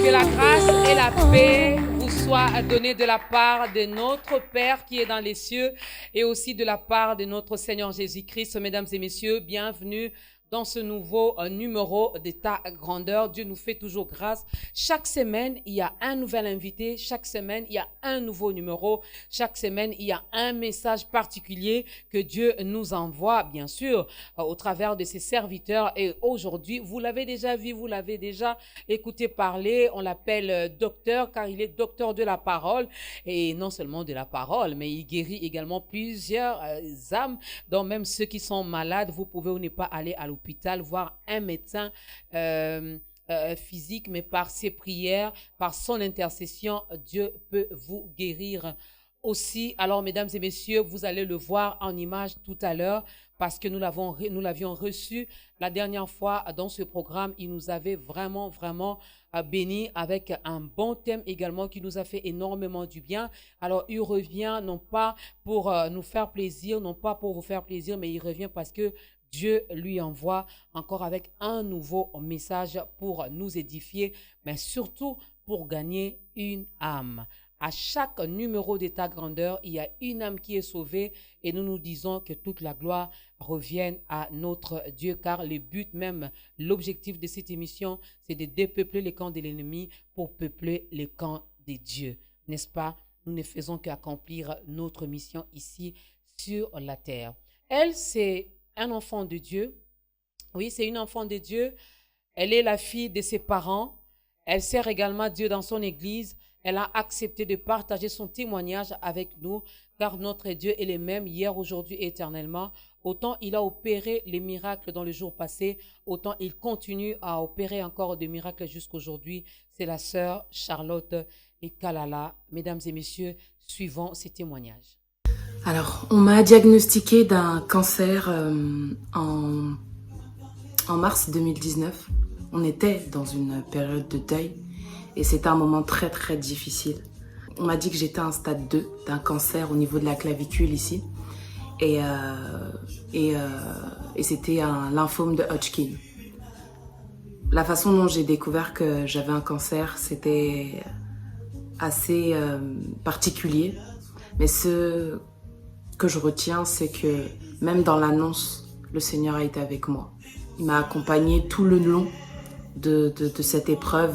Que la grâce et la paix vous soient données de la part de notre Père qui est dans les cieux et aussi de la part de notre Seigneur Jésus-Christ. Mesdames et messieurs, bienvenue dans ce nouveau numéro d'État Grandeur. Dieu nous fait toujours grâce. Chaque semaine, il y a un nouvel invité. Chaque semaine, il y a un nouveau numéro. Chaque semaine, il y a un message particulier que Dieu nous envoie, bien sûr, au travers de ses serviteurs. Et aujourd'hui, vous l'avez déjà vu, vous l'avez déjà écouté parler. On l'appelle docteur car il est docteur de la parole. Et non seulement de la parole, mais il guérit également plusieurs âmes, dont même ceux qui sont malades. Vous pouvez ou ne pas aller à l'hôpital, voir un médecin physique, mais par ses prières, par son intercession, Dieu peut vous guérir aussi. Alors, mesdames et messieurs, vous allez le voir en image tout à l'heure parce que nous l'avions reçu la dernière fois dans ce programme. Il nous avait vraiment béni avec un bon thème également qui nous a fait énormément du bien. Alors, il revient non pas pour nous faire plaisir, non pas pour vous faire plaisir, mais il revient parce que Dieu lui envoie encore avec un nouveau message pour nous édifier, mais surtout pour gagner une âme. À chaque numéro d'État Grandeur, il y a une âme qui est sauvée et nous nous disons que toute la gloire revienne à notre Dieu, car le but même, l'objectif de cette émission, c'est de dépeupler les camps de l'ennemi pour peupler les camps des dieux. N'est-ce pas? Nous ne faisons qu'accomplir notre mission ici sur la terre. Elle, c'est un enfant de Dieu. Oui, c'est une enfant de Dieu. Elle est la fille de ses parents. Elle sert également Dieu dans son église. Elle a accepté de partager son témoignage avec nous, car notre Dieu est le même hier, aujourd'hui et éternellement. Autant il a opéré les miracles dans le jour passé, autant il continue à opérer encore des miracles jusqu'aujourd'hui. C'est la sœur Charlotte Kalala. Mesdames et messieurs, suivons ces témoignages. Alors, on m'a diagnostiqué d'un cancer en mars 2019. On était dans une période de deuil et c'était un moment très difficile. On m'a dit que j'étais à un stade 2 d'un cancer au niveau de la clavicule ici et c'était un lymphome de Hodgkin. La façon dont j'ai découvert que j'avais un cancer, c'était assez particulier, mais ce que je retiens, c'est que même dans l'annonce, le Seigneur a été avec moi. Il m'a accompagné tout le long de cette épreuve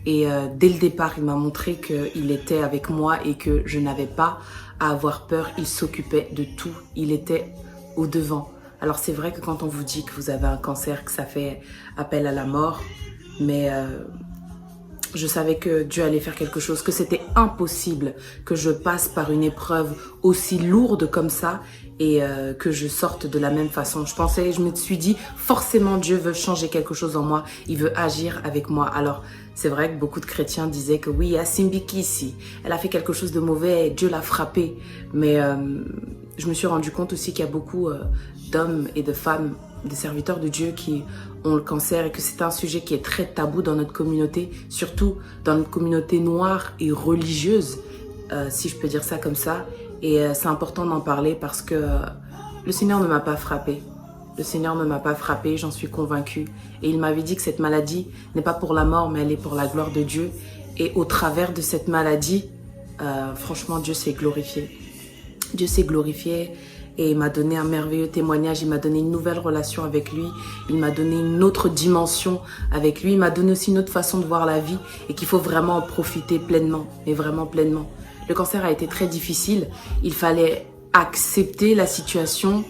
et dès le départ, il m'a montré qu'il était avec moi et que je n'avais pas à avoir peur. Il s'occupait de tout, il était au devant. Alors c'est vrai que quand on vous dit que vous avez un cancer, que ça fait appel à la mort, mais je savais que Dieu allait faire quelque chose, que c'était impossible que je passe par une épreuve aussi lourde comme ça et que je sorte de la même façon. Je me suis dit, forcément Dieu veut changer quelque chose en moi, il veut agir avec moi. Alors c'est vrai que beaucoup de chrétiens disaient que oui, Asimbikisi, elle a fait quelque chose de mauvais et Dieu l'a frappée. Mais je me suis rendu compte aussi qu'il y a beaucoup d'hommes et de femmes, des serviteurs de Dieu qui ont le cancer et que c'est un sujet qui est très tabou dans notre communauté, surtout dans notre communauté noire et religieuse, si je peux dire ça comme ça. Et c'est important d'en parler parce que le Seigneur ne m'a pas frappée. Le Seigneur ne m'a pas frappée, j'en suis convaincue. Et il m'avait dit que cette maladie n'est pas pour la mort, mais elle est pour la gloire de Dieu. Et au travers de cette maladie, franchement, Dieu s'est glorifié. Dieu s'est glorifié. Et il m'a donné un merveilleux témoignage, il m'a donné une nouvelle relation avec lui, il m'a donné une autre dimension avec lui, il m'a donné aussi une autre façon de voir la vie et qu'il faut vraiment en profiter pleinement, mais vraiment pleinement. Le cancer a été très difficile, il fallait accepter la situation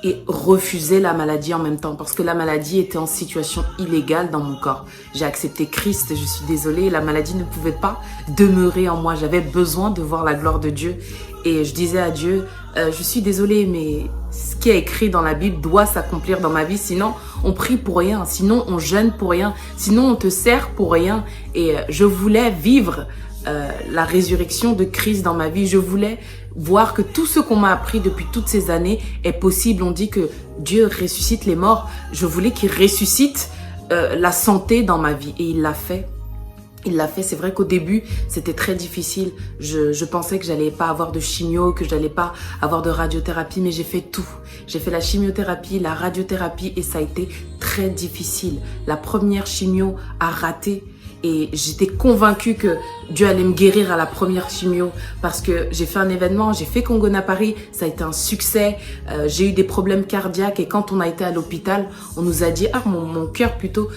et refuser la maladie en même temps parce que la maladie était en situation illégale dans mon corps. J'ai accepté Christ, je suis désolée, la maladie ne pouvait pas demeurer en moi, j'avais besoin de voir la gloire de Dieu et je disais à Dieu, je suis désolée mais ce qui est écrit dans la Bible doit s'accomplir dans ma vie, sinon on prie pour rien, sinon on jeûne pour rien, sinon on te sert pour rien et je voulais vivre la résurrection de Christ dans ma vie, je voulais voir que tout ce qu'on m'a appris depuis toutes ces années est possible. On dit que Dieu ressuscite les morts. Je voulais qu'il ressuscite la santé dans ma vie et il l'a fait. Il l'a fait. C'est vrai qu'au début, c'était très difficile. Je pensais que j'allais pas avoir de chimio, que j'allais pas avoir de radiothérapie, mais j'ai fait tout. J'ai fait la chimiothérapie, la radiothérapie et ça a été très difficile. La première chimio a raté Et j'étais convaincue que Dieu allait me guérir à la première chimio parce que j'ai fait un événement, j'ai fait Congo-Na Paris, ça a été un succès. J'ai eu des problèmes cardiaques et quand on a été à l'hôpital, on nous a dit, mon cœur plutôt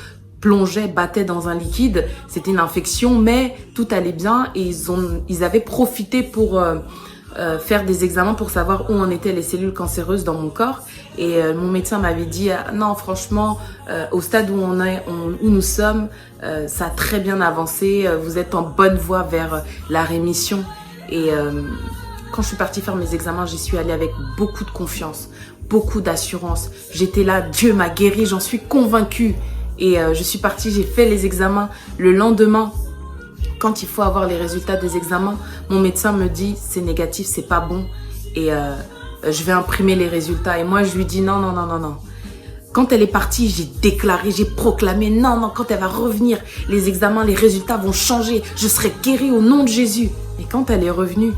plongeait, battait dans un liquide. C'était une infection, mais tout allait bien et ils avaient profité pour faire des examens pour savoir où en étaient les cellules cancéreuses dans mon corps. Et mon médecin m'avait dit non, franchement, au stade où où nous sommes, ça a très bien avancé. Vous êtes en bonne voie vers la rémission. Et quand je suis partie faire mes examens, j'y suis allée avec beaucoup de confiance, beaucoup d'assurance. J'étais là, Dieu m'a guérie, j'en suis convaincue. Et je suis partie, j'ai fait les examens. Le lendemain, quand il faut avoir les résultats des examens, mon médecin me dit c'est négatif, c'est pas bon et je vais imprimer les résultats. Et moi je lui dis non. Quand elle est partie, j'ai déclaré, j'ai proclamé non, quand elle va revenir, les examens, les résultats vont changer, je serai guérie au nom de Jésus. Et quand elle est revenue,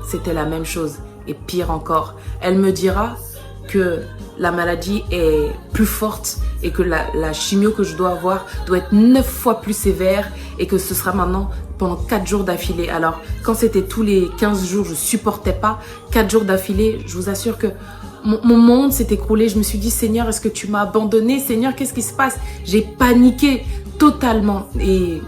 c'était la même chose et pire encore. Elle me dira que la maladie est plus forte et que la chimio que je dois avoir doit être 9 fois plus sévère et que ce sera maintenant pendant 4 jours d'affilée. Alors, quand c'était tous les 15 jours, je supportais pas. 4 jours d'affilée, je vous assure que mon monde s'est écroulé. Je me suis dit, Seigneur, est-ce que tu m'as abandonné? Seigneur, qu'est-ce qui se passe? J'ai paniqué totalement. Et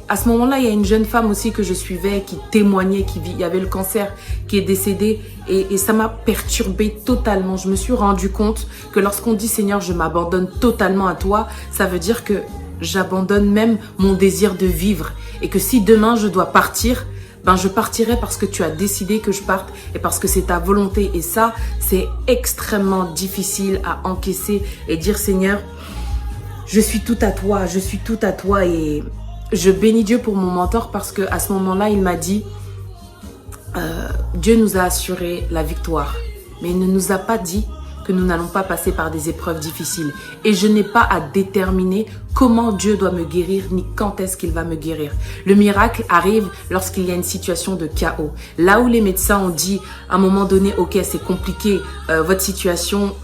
à ce moment-là, il y a une jeune femme aussi que je suivais qui témoignait, il y avait le cancer qui est décédé et ça m'a perturbée totalement. Je me suis rendu compte que lorsqu'on dit Seigneur, je m'abandonne totalement à toi, ça veut dire que j'abandonne même mon désir de vivre et que si demain je dois partir, je partirai parce que tu as décidé que je parte et parce que c'est ta volonté. Et ça, c'est extrêmement difficile à encaisser et dire Seigneur, je suis tout à toi, et je bénis Dieu pour mon mentor parce que à ce moment-là, il m'a dit Dieu nous a assuré la victoire, mais il ne nous a pas dit que nous n'allons pas passer par des épreuves difficiles. Et je n'ai pas à déterminer comment Dieu doit me guérir ni quand est-ce qu'il va me guérir. Le miracle arrive lorsqu'il y a une situation de chaos. Là où les médecins ont dit à un moment donné, ok, c'est compliqué, votre situation,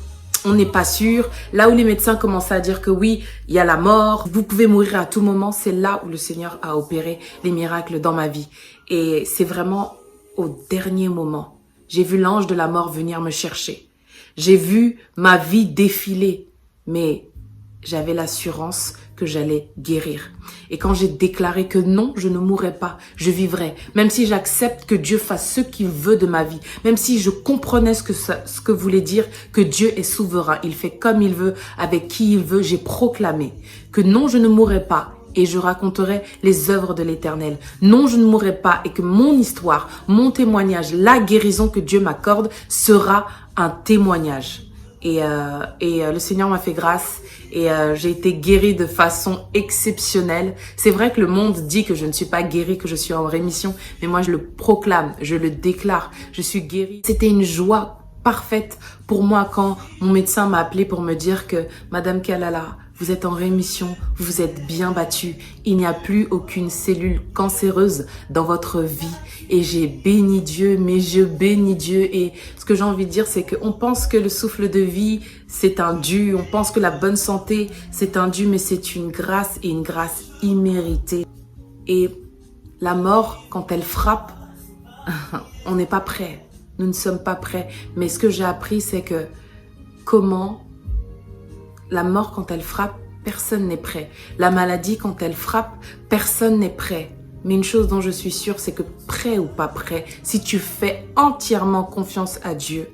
on n'est pas sûr. Là où les médecins commençaient à dire que oui, il y a la mort, vous pouvez mourir à tout moment, c'est là où le Seigneur a opéré les miracles dans ma vie. Et c'est vraiment au dernier moment. J'ai vu l'ange de la mort venir me chercher. J'ai vu ma vie défiler, mais j'avais l'assurance que j'allais guérir. Et quand j'ai déclaré que non, je ne mourrais pas, je vivrais, même si j'accepte que Dieu fasse ce qu'il veut de ma vie, même si je comprenais ce que voulait dire que Dieu est souverain, il fait comme il veut, avec qui il veut, j'ai proclamé que non, je ne mourrais pas et je raconterai les œuvres de l'Éternel. Non, je ne mourrai pas et que mon histoire, mon témoignage, la guérison que Dieu m'accorde sera un témoignage. Et le Seigneur m'a fait grâce et j'ai été guérie de façon exceptionnelle. C'est vrai que le monde dit que je ne suis pas guérie, que je suis en rémission, mais moi je le proclame, je le déclare, je suis guérie. C'était une joie parfaite pour moi quand mon médecin m'a appelé pour me dire que Madame Kalala, vous êtes en rémission, vous êtes bien battue, il n'y a plus aucune cellule cancéreuse dans votre vie. Et j'ai béni Dieu, mais je bénis Dieu. Et ce que j'ai envie de dire, c'est qu'on pense que le souffle de vie, c'est un dû. On pense que la bonne santé, c'est un dû, mais c'est une grâce et une grâce imméritée. Et la mort, quand elle frappe, on n'est pas prêt. Nous ne sommes pas prêts. Mais ce que j'ai appris, c'est que comment la mort, quand elle frappe, personne n'est prêt. La maladie, quand elle frappe, personne n'est prêt. Mais une chose dont je suis sûre, c'est que prêt ou pas prêt, si tu fais entièrement confiance à Dieu,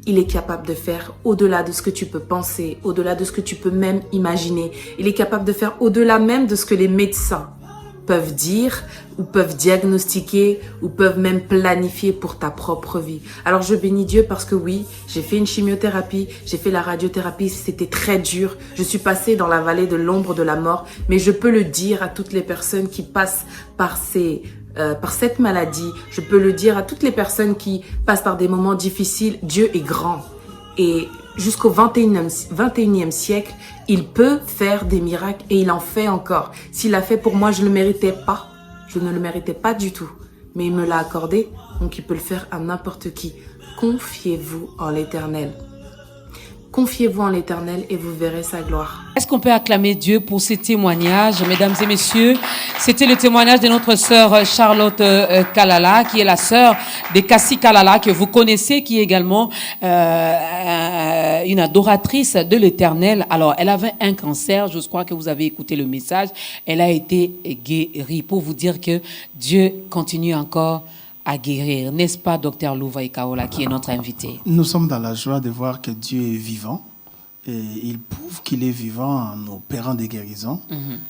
il est capable de faire au-delà de ce que tu peux penser, au-delà de ce que tu peux même imaginer. Il est capable de faire au-delà même de ce que les médecins peuvent dire ou peuvent diagnostiquer ou peuvent même planifier pour ta propre vie. Alors je bénis Dieu parce que oui, j'ai fait une chimiothérapie, j'ai fait la radiothérapie, c'était très dur. Je suis passée dans la vallée de l'ombre de la mort, mais je peux le dire à toutes les personnes qui passent par cette maladie. Je peux le dire à toutes les personnes qui passent par des moments difficiles. Dieu est grand et jusqu'au 21e siècle, il peut faire des miracles et il en fait encore. S'il l'a fait pour moi, je ne le méritais pas. Je ne le méritais pas du tout. Mais il me l'a accordé, donc il peut le faire à n'importe qui. Confiez-vous en l'Éternel. Confiez-vous en l'Éternel et vous verrez sa gloire. Est-ce qu'on peut acclamer Dieu pour ces témoignages, mesdames et messieurs? C'était le témoignage de notre sœur Charlotte Kalala, qui est la sœur de Kassi Kalala, que vous connaissez, qui est également une adoratrice de l'Éternel. Alors, elle avait un cancer, je crois que vous avez écouté le message. Elle a été guérie, pour vous dire que Dieu continue encore à guérir. N'est-ce pas, Dr Louva Ikaola, qui est notre invité? Nous sommes dans la joie de voir que Dieu est vivant. Et il prouve qu'il est vivant en opérant des guérisons.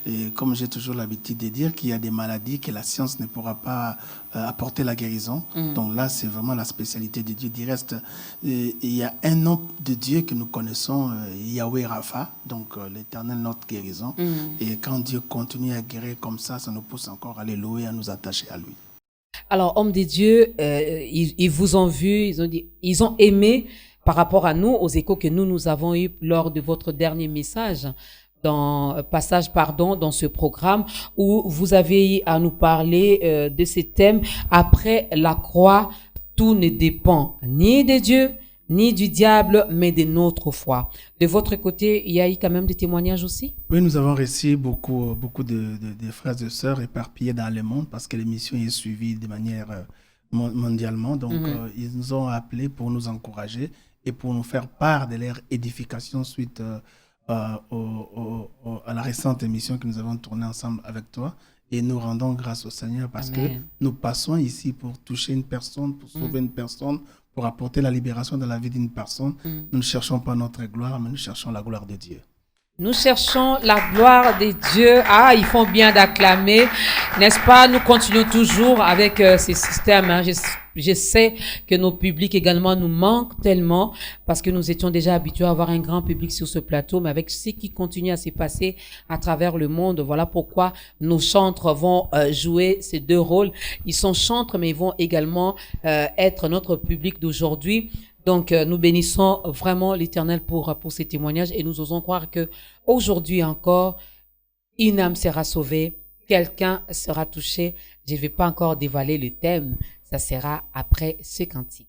Et comme j'ai toujours l'habitude de dire, qu'il y a des maladies que la science ne pourra pas apporter la guérison. Donc là, c'est vraiment la spécialité de Dieu. Du reste, il y a un nom de Dieu que nous connaissons, Yahweh Rapha, donc l'Éternel, notre guérison. Et quand Dieu continue à guérir comme ça nous pousse encore à le louer, à nous attacher à lui. Alors, hommes de Dieu, ils vous ont vu, ils ont aimé par rapport à nous, aux échos que nous avons eus lors de votre dernier message, dans ce programme, où vous avez à nous parler de ces thèmes. Après la croix, tout ne dépend ni de Dieu, ni du diable, mais de notre foi. De votre côté, il y a eu quand même des témoignages aussi? Oui, nous avons reçu beaucoup de frères et sœurs éparpillés dans le monde parce que l'émission est suivie de manière mondialement. Donc, ils nous ont appelés pour nous encourager et pour nous faire part de leur édification suite à la récente émission que nous avons tournée ensemble avec toi. Et nous rendons grâce au Seigneur parce que nous passons ici pour toucher une personne, pour sauver une personne, pour apporter la libération dans la vie d'une personne. Nous ne cherchons pas notre gloire, mais nous cherchons la gloire de Dieu. Nous cherchons la gloire de Dieu. Ah, ils font bien d'acclamer, n'est-ce pas? Nous continuons toujours avec ces systèmes. Je sais que nos publics également nous manquent tellement parce que nous étions déjà habitués à avoir un grand public sur ce plateau, mais avec ce qui continue à se passer à travers le monde, voilà pourquoi nos chantres vont jouer ces deux rôles. Ils sont chantres, mais ils vont également être notre public d'aujourd'hui. Donc, nous bénissons vraiment l'Éternel pour ces témoignages et nous osons croire que aujourd'hui encore, une âme sera sauvée, quelqu'un sera touché. Je ne vais pas encore dévoiler le thème, ça sera après ce cantique.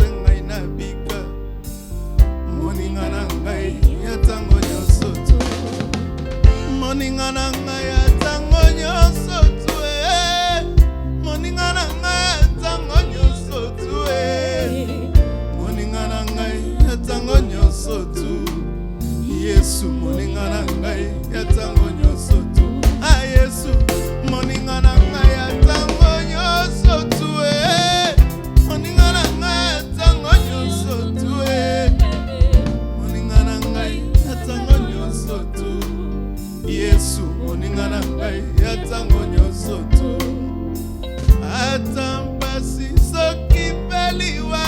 ngai na bika moninga na ngai ya tango nyonso tu moninga na ngai ya tango nyonso tu moninga na ngai ya tango nyonso tu moninga na ngai ya tango nyonso tu Yesu moninga na ngai ya tango nyonso tu Yesu moninga na ngai ya tango nyonso tu moninga na ngai ya tango nyonso tu moninga na ngai ya tango nyonso tu Yesu moninga na ngai ya tango nyonso tu ata mpasi soki peliwa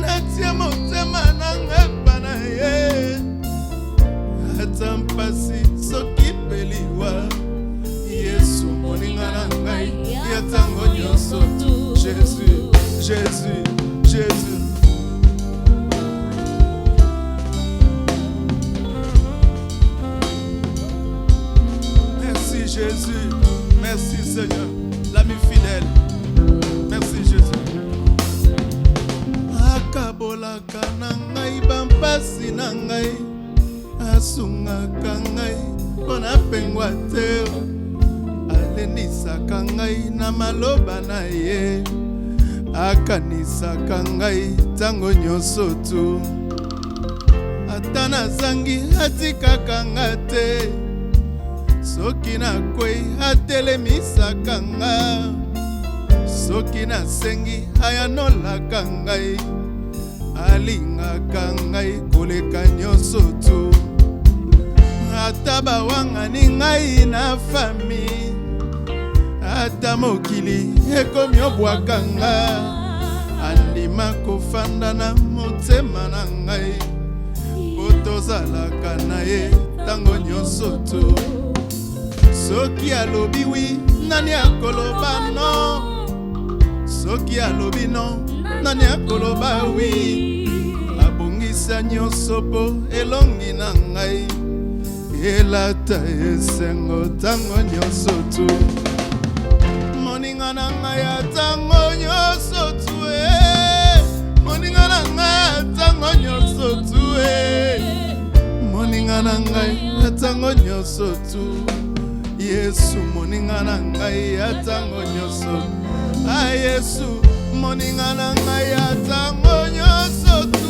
natia motema na ngai pana ye ata mpasi soki peliwa Yesu moninga na ngai ya tango nyonso tu Jésus Jésus Jésus Merci Jésus merci Seigneur l'ami fidèle merci Jésus akabolaka na ngai bampasi na ngai asungaka ngai mpona pengwa te alenisaka ngai na maloba na ye akanisaka ngai tango nyonso tu ata nazangi atikaka nga te soki nakwei atelemisaka nga soki nasengi ayanolaka ngai alingaka ngai koleka nyonso tu ata bawangani ngai na fami ata mokili ekomi obwaka nga andima kofanda na motema na ngai po tozalaka na ye tango nyonso tu soki alobi wi nani akoloba no soki alobi no nani akoloba wi abongisa nyonso po elongi na ngai elata esengo tango nyonso tu moninga na ngai ya tango nyonso tu moninga na ngai ya tango nyonso tu moninga na ngai ya tango nyonso tu Yesu moninga na ngai ya tango nyonso Yesu moninga na ngai ya tango nyonso tu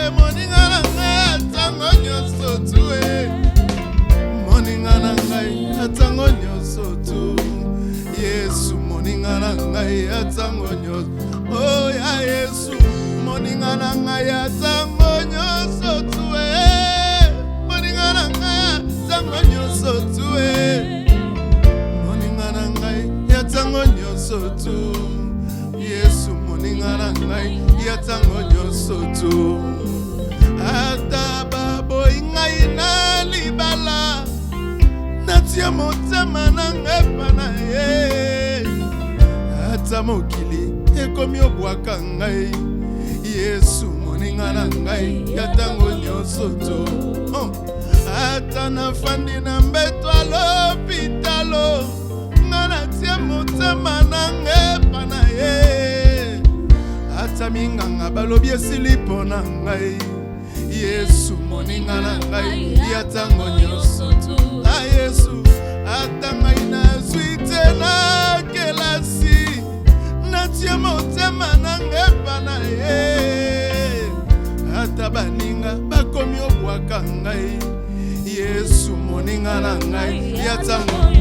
moninga na ngai ya tango nyonso tu moninga na ngai ya tango nyonso tu Yesu moninga na ngai ya tango nyonso ya Yesu moninga na ngai ya tango nyonso tu moninga na ngai ya tango nyonso tu moninga na ngai ya tango nyonso tu Yesu moninga na ngai ya tango nyonso tu ata baboyi ngai na libala natia motema na ngai pana ye ata mokili ekomi obwaka ngai Yesu moninga na ngai ya tango nyonso tu ata nafandi na mbeto alopitalo nga natia motema na ngai pana ye ata minganga balobi esili mpo na ngai Yesu moninga na ngai ya tango nyonso tu Yesu ata ngai nazwi te na kelasi natia motema na ngai pana ye ata baninga bakomi obwaka ngai Yesu moninga na ngai ya tango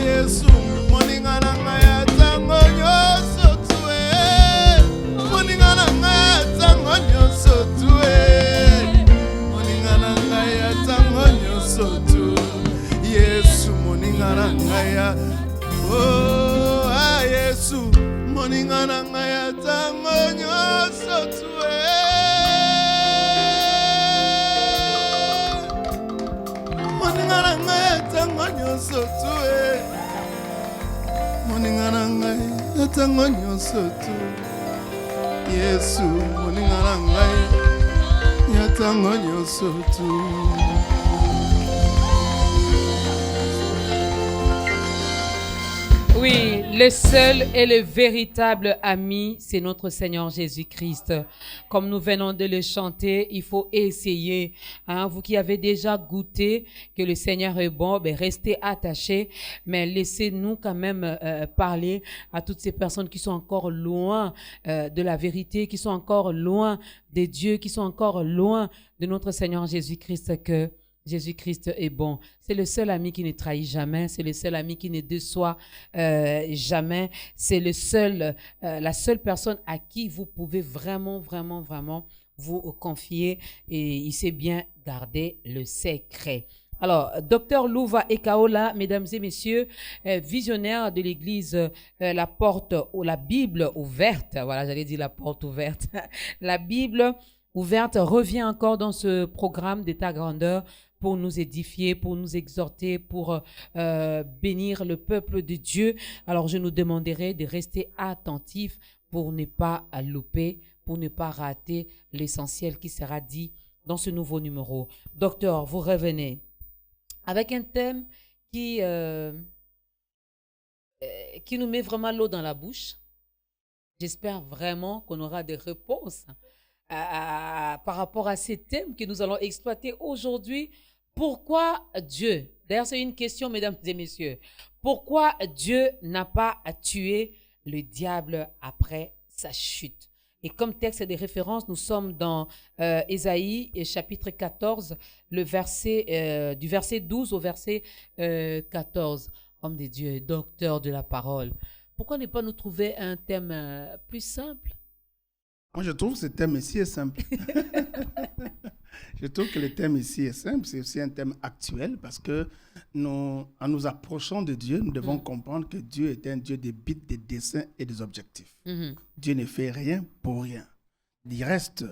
Yesu moninga na ngai ya tango nyonso tu moninga na ngai ya tango nyonso tu moninga na ngai ya tango nyonso tu Yesu moninga na ngai ya Yesu moninga na ngai ya tango nyonso tu moninga na ngai ya tango nyonso tu moninga na ngai ya tango nyonso tu Yesu moninga na ngai ya tango nyonso tu Oui, le seul et le véritable ami, c'est notre Seigneur Jésus-Christ. Comme nous venons de le chanter, il faut essayer. Hein, vous qui avez déjà goûté que le Seigneur est bon, ben restez attachés, mais laissez-nous quand même parler à toutes ces personnes qui sont encore loin de la vérité, qui sont encore loin des dieux, qui sont encore loin de notre Seigneur Jésus-Christ, que Jésus-Christ est bon. C'est le seul ami qui ne trahit jamais. C'est le seul ami qui ne déçoit jamais. C'est la seule personne à qui vous pouvez vraiment, vraiment, vraiment vous confier. Et il sait bien garder le secret. Alors, Docteur Louva Ekaola, mesdames et messieurs, visionnaire de l'église La Porte ou la Bible ouverte. Voilà, j'allais dire la porte ouverte. La Bible ouverte revient encore dans ce programme d'état grandeur pour nous édifier, pour nous exhorter, pour bénir le peuple de Dieu. Alors, je nous demanderai de rester attentifs pour ne pas louper, pour ne pas rater l'essentiel qui sera dit dans ce nouveau numéro. Docteur, vous revenez avec un thème qui nous met vraiment l'eau dans la bouche. J'espère vraiment qu'on aura des réponses par rapport à ces thèmes que nous allons exploiter aujourd'hui. Pourquoi Dieu, d'ailleurs c'est une question mesdames et messieurs, pourquoi Dieu n'a pas tué le diable après sa chute? Et comme texte de référence, nous sommes dans Ésaïe chapitre 14, du verset 12 au verset 14. Homme de Dieu, docteur de la parole, pourquoi ne pas nous trouver un thème plus simple? Moi, je trouve que ce thème ici est simple. Je trouve que le thème ici est simple. C'est aussi un thème actuel parce que en nous approchant de Dieu, nous devons comprendre que Dieu est un Dieu des buts, des desseins et des objectifs. Dieu ne fait rien pour rien. Il reste,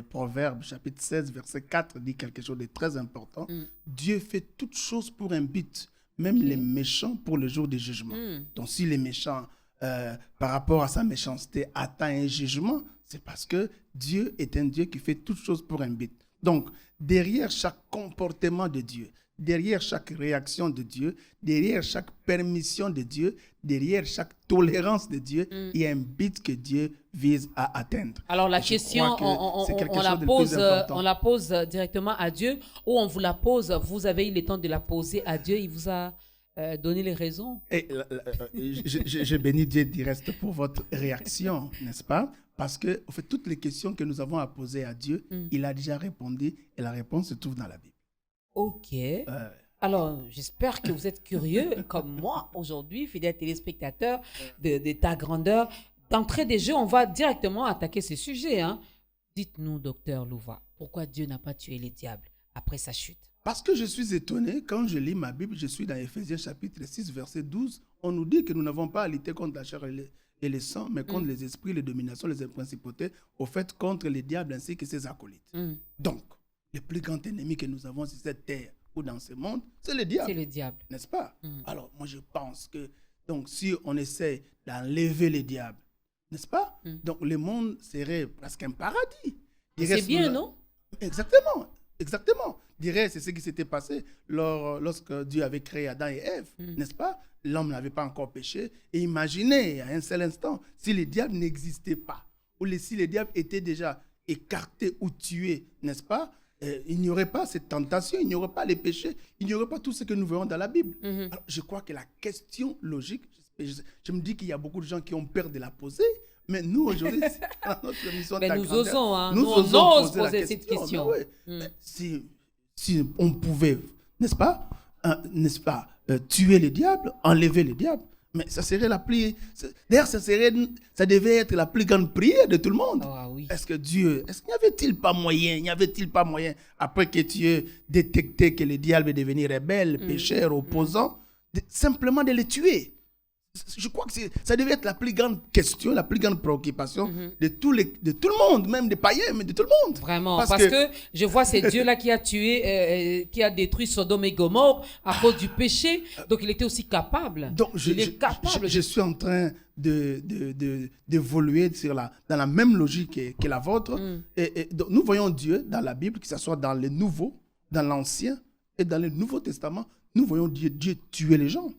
Proverbe chapitre 16, verset 4 dit quelque chose de très important. Dieu fait toutes choses pour un but, même les méchants pour le jour du jugement. Donc si les méchants, par rapport à sa méchanceté, atteignent un jugement, c'est parce que Dieu est un Dieu qui fait toutes choses pour un but. Donc, derrière chaque comportement de Dieu, derrière chaque réaction de Dieu, derrière chaque permission de Dieu, derrière chaque tolérance de Dieu, il y a un but que Dieu vise à atteindre. Alors, la question, on la pose directement à Dieu ou on vous la pose, vous avez eu le temps de la poser à Dieu, il vous a donné les raisons. Et, je bénis Dieu direct pour votre réaction, n'est-ce pas? Parce que en fait, toutes les questions que nous avons à poser à Dieu, il a déjà répondu et la réponse se trouve dans la Bible. Ok. Alors, j'espère que vous êtes curieux, comme moi, aujourd'hui, fidèles téléspectateurs de ta grandeur. D'entrée des jeux, on va directement attaquer ce sujet. Hein. Dites-nous, docteur Louva, pourquoi Dieu n'a pas tué les diables après sa chute? Parce que je suis étonné, quand je lis ma Bible, je suis dans Éphésiens chapitre 6, verset 12, on nous dit que nous n'avons pas à lutter contre la chair et les sangs, mais contre les esprits, les dominations, les principautés, au fait contre les diables ainsi que ses acolytes. Donc, le plus grand ennemi que nous avons sur cette terre ou dans ce monde, c'est le diable. C'est le diable. N'est-ce pas? Alors, moi, je pense que, donc, si on essaie d'enlever les diables, n'est-ce pas? Donc, le monde serait presque un paradis. C'est bien, non? Exactement. Exactement. Je dirais, c'est ce qui s'était passé lorsque Dieu avait créé Adam et Ève, n'est-ce pas? L'homme n'avait pas encore péché. Et imaginez, à un seul instant, si les diables n'existaient pas, ou si les diables étaient déjà écartés ou tués, n'est-ce pas? Il n'y aurait pas cette tentation, il n'y aurait pas les péchés, il n'y aurait pas tout ce que nous voyons dans la Bible. Alors, je crois que la question logique, je me dis qu'il y a beaucoup de gens qui ont peur de la poser, mais nous, aujourd'hui, dans notre émission, nous osons, hein? Nous osons poser cette question. Si on pouvait, n'est-ce pas, tuer les diables, enlever les diables, mais ça serait d'ailleurs, ça devait être la plus grande prière de tout le monde. Oh, oui. Est-ce qu'il n'y avait-il pas moyen, après que tu aies détecté que les diables est devenu rebelles, pécheurs, opposants, simplement de les tuer? Je crois que ça devait être la plus grande question, la plus grande préoccupation de tout le monde, même des païens, mais de tout le monde. Vraiment, parce que je vois c'est Dieu-là qui a tué, qui a détruit Sodome et Gomorrhe à cause du péché. Donc, il était aussi capable. Donc, je suis en train d'évoluer dans la même logique que la vôtre. Et donc, nous voyons Dieu dans la Bible, que ce soit dans le Nouveau, dans l'Ancien et dans le Nouveau Testament. Nous voyons Dieu tuer les gens,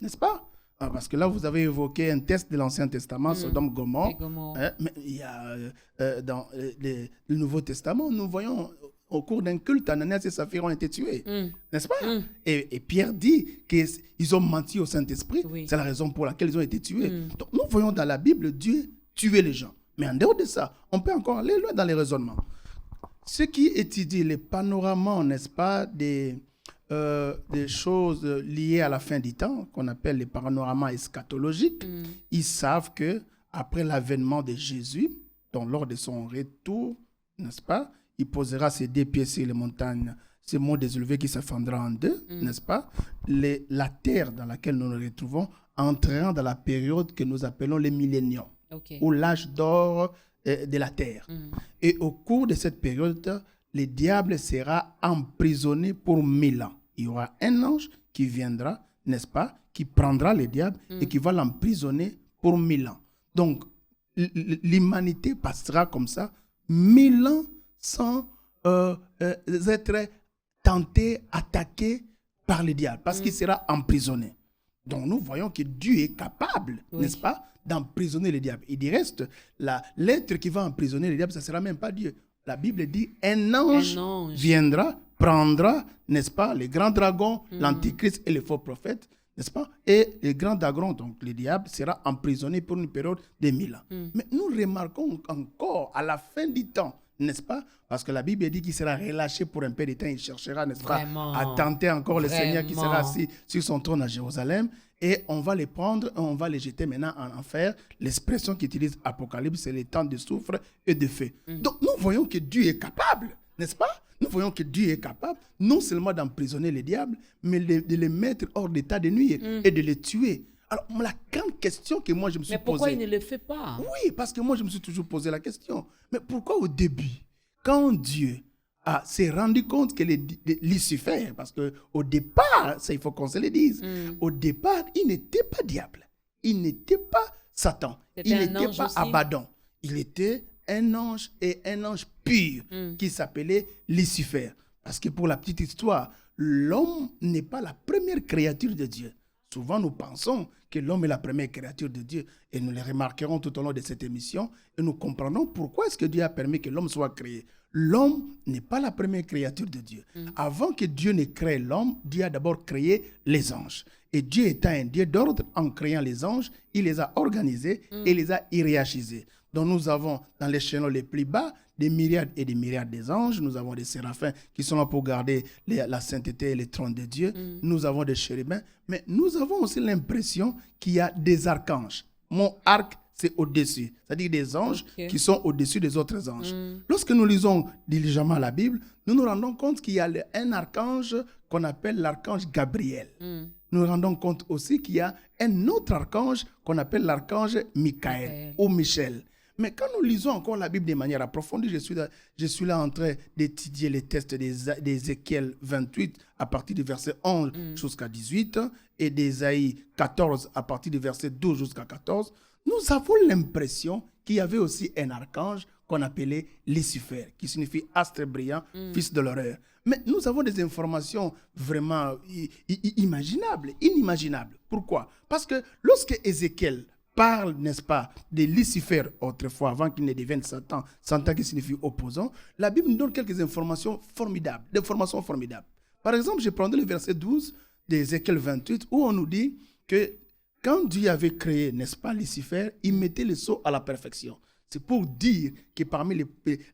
n'est-ce pas? Parce que là, vous avez évoqué un texte de l'Ancien Testament, Sodome, Gomorrhe. Et Gomorrhe. Mais il y a dans le Nouveau Testament, nous voyons au cours d'un culte, Ananias et Saphira ont été tués, n'est-ce pas? Et Pierre dit qu'ils ont menti au Saint-Esprit. Oui. C'est la raison pour laquelle ils ont été tués. Donc, nous voyons dans la Bible Dieu tuer les gens. Mais en dehors de ça, on peut encore aller loin dans les raisonnements. Ceux qui étudient les panoramas, n'est-ce pas, des choses liées à la fin du temps, qu'on appelle les panoramas eschatologiques, ils savent que après l'avènement de Jésus, donc lors de son retour, n'est-ce pas, il posera ses 2 pieds sur les montagnes, ces monts désolevés qui se fendra en deux, n'est-ce pas? La terre dans laquelle nous nous retrouvons entrera dans la période que nous appelons les milléniums, ou l'âge d'or de la terre. Et au cours de cette période, le diable sera emprisonné pour 1000 ans. Il y aura un ange qui viendra, n'est-ce pas, qui prendra le diable et qui va l'emprisonner pour 1000 ans. Donc, l'humanité passera comme ça 1000 ans sans être tenté, attaqué par le diable, parce qu'il sera emprisonné. Donc nous voyons que Dieu est capable, n'est-ce pas, d'emprisonner le diable. Il dit reste, l'être qui va emprisonner le diable, ça ne sera même pas Dieu. La Bible dit un ange viendra, prendra, n'est-ce pas, les grands dragons, l'antichrist et les faux prophètes, n'est-ce pas? Et le grand dragon, donc le diable, sera emprisonné pour une période de 1000 ans. Mais nous remarquons encore à la fin du temps, n'est-ce pas? Parce que la Bible dit qu'il sera relâché pour un peu de temps. Il cherchera, n'est-ce pas, à tenter encore le Seigneur qui sera assis sur son trône à Jérusalem. Et on va les prendre, on va les jeter maintenant en enfer. L'expression qu'utilise Apocalypse, c'est les temps de soufre et de feu. Donc nous voyons que Dieu est capable, n'est-ce pas? Nous voyons que Dieu est capable non seulement d'emprisonner les diables, mais de les mettre hors d'état de nuire et de les tuer. Alors, la grande question que moi je me suis posée... Mais pourquoi il ne le fait pas? Oui, parce que moi je me suis toujours posé la question. Mais pourquoi au début, quand Dieu s'est rendu compte que Lucifer, parce qu'au départ, ça il faut qu'on se le dise, au départ, il n'était pas diable. Il n'était pas Satan. Il n'était pas Abaddon. Il était un ange et un ange pur qui s'appelait Lucifer. Parce que pour la petite histoire, l'homme n'est pas la première créature de Dieu. Souvent, nous pensons que l'homme est la première créature de Dieu et nous le remarquerons tout au long de cette émission et nous comprendrons pourquoi est-ce que Dieu a permis que l'homme soit créé. L'homme n'est pas la première créature de Dieu. Avant que Dieu ne crée l'homme, Dieu a d'abord créé les anges. Et Dieu étant un Dieu d'ordre, en créant les anges, il les a organisés et les a hiérarchisés. Donc nous avons dans les échelons les plus bas des myriades et des myriades des anges. Nous avons des séraphins qui sont là pour garder la sainteté et les trônes de Dieu. Nous avons des chérubins. Mais nous avons aussi l'impression qu'il y a des archanges. Mon arc, c'est au-dessus. C'est-à-dire des anges qui sont au-dessus des autres anges. Lorsque nous lisons diligemment la Bible, nous nous rendons compte qu'il y a un archange qu'on appelle l'archange Gabriel. Nous nous rendons compte aussi qu'il y a un autre archange qu'on appelle l'archange Michael ou Michel. Mais quand nous lisons encore la Bible de manière approfondie, je suis là en train d'étudier les textes d'Ézéchiel 28 à partir du verset 11 jusqu'à 18 et d'Ésaïe 14 à partir du verset 12 jusqu'à 14. Nous avons l'impression qu'il y avait aussi un archange qu'on appelait Lucifer, qui signifie astre brillant, fils de l'horreur. Mais nous avons des informations vraiment inimaginables. Pourquoi? Parce que lorsque Ézéchiel parle, n'est-ce pas, de Lucifer autrefois, avant qu'il ne devienne Satan, Satan qui signifie opposant, la Bible nous donne quelques informations formidables, Par exemple, je prendrai le verset 12 d'Ézéchiel 28, où on nous dit que quand Dieu avait créé, n'est-ce pas, Lucifer, il mettait le sceau à la perfection. C'est pour dire que parmi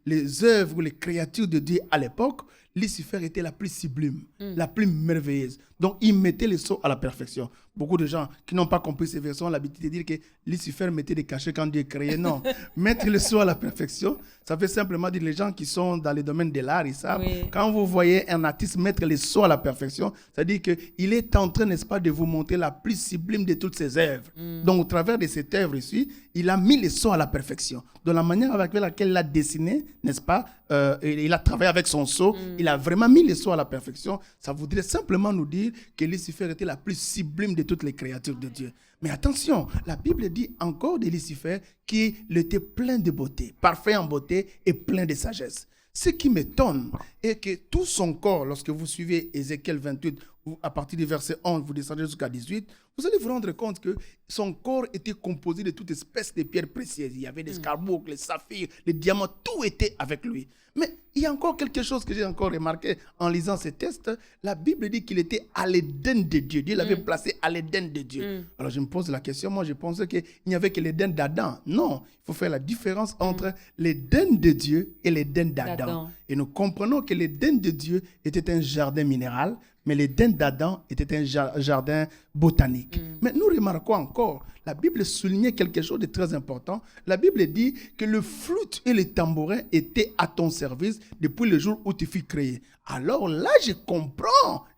les œuvres, les créatures de Dieu à l'époque, Lucifer était la plus sublime, la plus merveilleuse. Donc, il mettait le sceau à la perfection. Beaucoup de gens qui n'ont pas compris ces versions ont l'habitude de dire que Lucifer mettait des cachets quand Dieu créait. Non, mettre le sceau à la perfection, ça veut simplement dire les gens qui sont dans les domaines de l'art, ils savent. Oui. Quand vous voyez un artiste mettre le sceau à la perfection, ça veut dire qu'il est en train, n'est-ce pas, de vous montrer la plus sublime de toutes ses œuvres. Donc, au travers de cette œuvre ici, il a mis le sceau à la perfection. De la manière avec laquelle il a dessiné, n'est-ce pas, il a travaillé avec son sceau, il a vraiment mis le sceau à la perfection. Ça voudrait simplement nous dire que Lucifer était la plus sublime de toutes les créatures de Dieu. Mais attention, la Bible dit encore de Lucifer qu'il était plein de beauté, parfait en beauté et plein de sagesse. Ce qui m'étonne est que tout son corps, lorsque vous suivez Ézéchiel 28, à partir du verset 11, vous descendez jusqu'à 18, vous allez vous rendre compte que son corps était composé de toute espèce de pierres précieuses. Il y avait des scaraboucles, les saphirs, les diamants, tout était avec lui. Mais il y a encore quelque chose que j'ai encore remarqué en lisant ces textes. La Bible dit qu'il était à l'Éden de Dieu. Dieu l'avait placé à l'Éden de Dieu. Alors je me pose la question, moi je pensais qu'il n'y avait que l'Éden d'Adam. Non, il faut faire la différence entre l'Éden de Dieu et l'Éden d'Adam. Et nous comprenons que l'Éden de Dieu était un jardin minéral, mais l'Éden d'Adam était un jardin botanique. Mais nous remarquons encore, la Bible soulignait quelque chose de très important. La Bible dit que le flûte et le tambourin étaient à ton service depuis le jour où tu fus créé. Alors là, je comprends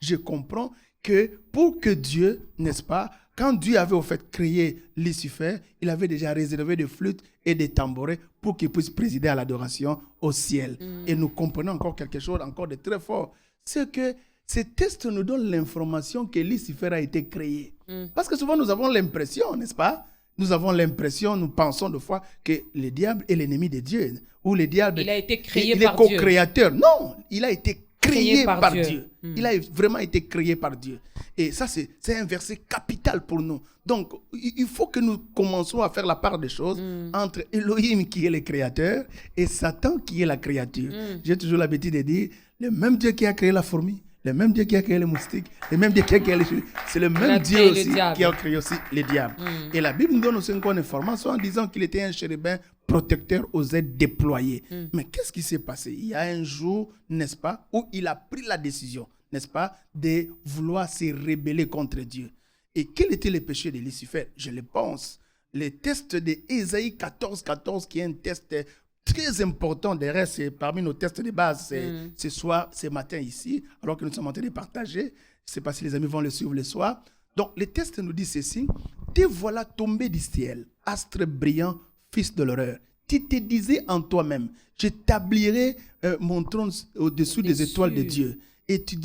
que pour que Dieu, n'est-ce pas, quand Dieu avait au fait créé Lucifer, il avait déjà réservé des flûtes et des tambourins pour qu'il puisse présider à l'adoration au ciel. Et nous comprenons encore quelque chose encore de très fort. C'est que ces tests nous donnent l'information que Lucifer a été créé. Parce que souvent nous avons l'impression, n'est-ce pas? Nous pensons de fois que le diable est l'ennemi de Dieu. Ou le diable, il a été créé par Dieu. Il est co-créateur. Non, il a été créé par Dieu. Il a vraiment été créé par Dieu. Et ça, c'est un verset capital pour nous. Donc, il faut que nous commençons à faire la part des choses entre Elohim qui est le créateur et Satan qui est la créature. J'ai toujours l'habitude de dire, le même Dieu qui a créé la fourmi, le même Dieu qui a créé les moustiques, le même Dieu qui a créé les cheveux, c'est le même Dieu aussi qui a créé aussi les diables. Et la Bible nous donne aussi une information en disant qu'il était un chérubin protecteur aux ailes déployées. Mais qu'est-ce qui s'est passé? Il y a un jour, n'est-ce pas, où il a pris la décision, n'est-ce pas, de vouloir se rebeller contre Dieu. Et quel était le péché de Lucifer? Je le pense. Le test de Ésaïe 14:14, qui est un test très important. D'ailleurs, c'est parmi nos tests de base ce soir, ce matin ici, alors que nous sommes en train de partager. Je ne sais pas si les amis vont le suivre le soir. Donc, le test nous dit ceci. Te voilà tombé du ciel, astre brillant, fils de l'horreur. Tu te disais en toi-même, j'établirai mon trône au-dessus des étoiles de Dieu. Et tu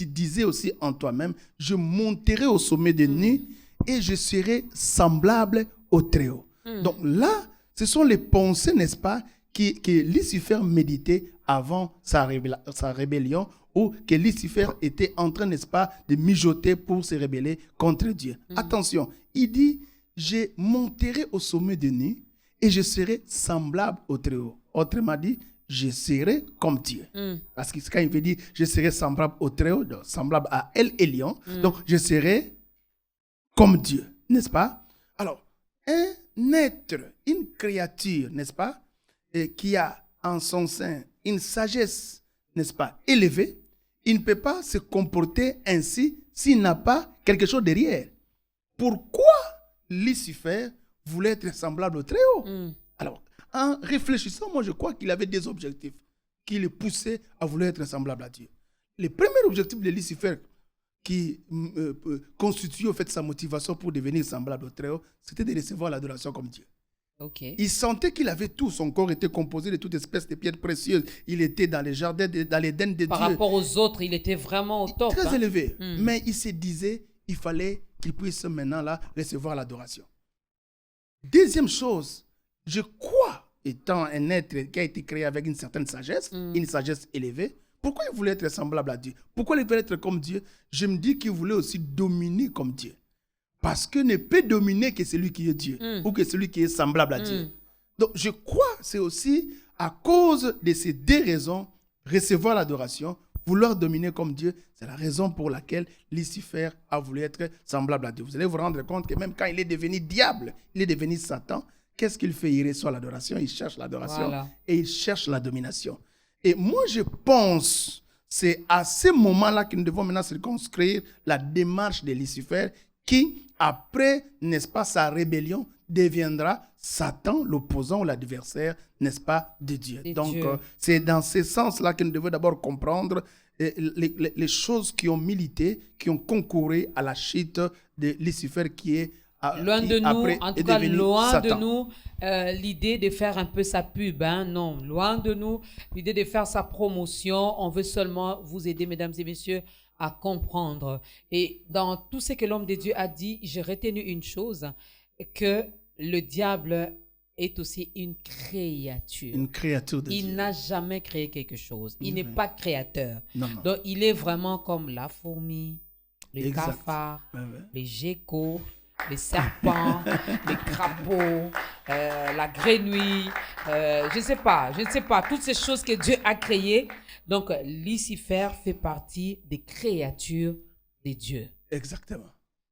disais aussi en toi-même, je monterai au sommet des nues et je serai semblable au Très-Haut. Donc là, ce sont les pensées, n'est-ce pas, que Lucifer méditait avant sa rébellion, ou que Lucifer était en train, n'est-ce pas, de mijoter pour se rebeller contre Dieu. Attention, il dit, je monterai au sommet des nues et je serai semblable au Très-Haut. Autrement dit, je serai comme Dieu. Parce que quand il veut dire, je serai semblable au Très-Haut, semblable à El Elyon, donc je serai comme Dieu, n'est-ce pas? Alors, un être, une créature, n'est-ce pas, qui a en son sein une sagesse, n'est-ce pas, élevée, il ne peut pas se comporter ainsi s'il n'a pas quelque chose derrière. Pourquoi Lucifer voulait être semblable au Très-Haut? Alors, en réfléchissant, moi je crois qu'il avait des objectifs qui le poussaient à vouloir être semblable à Dieu. Le premier objectif de Lucifer qui constitue au fait sa motivation pour devenir semblable au Très-Haut, c'était de recevoir l'adoration comme Dieu. Il sentait qu'il avait tout. Son corps était composé de toute espèce de pierres précieuses. Il était dans les jardins, dans l'Éden de Dieu. Par rapport aux autres, il était vraiment au top. Très élevé. Mais il se disait, il fallait qu'il puisse maintenant là recevoir l'adoration. Deuxième chose, je crois, étant un être qui a été créé avec une certaine sagesse, une sagesse élevée, pourquoi il voulait être semblable à Dieu? Pourquoi il voulait être comme Dieu? Je me dis qu'il voulait aussi dominer comme Dieu. Parce que ne peut dominer que celui qui est Dieu ou que celui qui est semblable à Dieu. Donc je crois que c'est aussi à cause de ces deux raisons, recevoir l'adoration, vouloir dominer comme Dieu, c'est la raison pour laquelle Lucifer a voulu être semblable à Dieu. Vous allez vous rendre compte que même quand il est devenu diable, il est devenu Satan, qu'est-ce qu'il fait? Il reçoit l'adoration, il cherche l'adoration et il cherche la domination. Et moi je pense, c'est à ce moment-là que nous devons maintenant circonscrire la démarche de Lucifer qui, après, n'est-ce pas, sa rébellion, deviendra Satan, l'opposant ou l'adversaire, n'est-ce pas, de Dieu. Donc, c'est dans ce sens-là que nous devons d'abord comprendre les choses qui ont milité, qui ont concouru à la chute de Lucifer qui est loin de nous, en tout cas, loin Satan. de nous, l'idée de faire un peu sa pub, non, loin de nous, l'idée de faire sa promotion. On veut seulement vous aider, mesdames et messieurs, à comprendre. Et dans tout ce que l'homme de Dieu a dit, j'ai retenu une chose, que le diable est aussi une créature. Une créature de Dieu. Il n'a jamais créé quelque chose. Il n'est pas créateur. Non. Donc, il est vraiment comme la fourmi, les Exact. cafards, Ouais, ouais. les geckos, les serpents, les crapauds, la grenouille, je ne sais pas, toutes ces choses que Dieu a créées. Donc, Lucifer fait partie des créatures de Dieu. Exactement.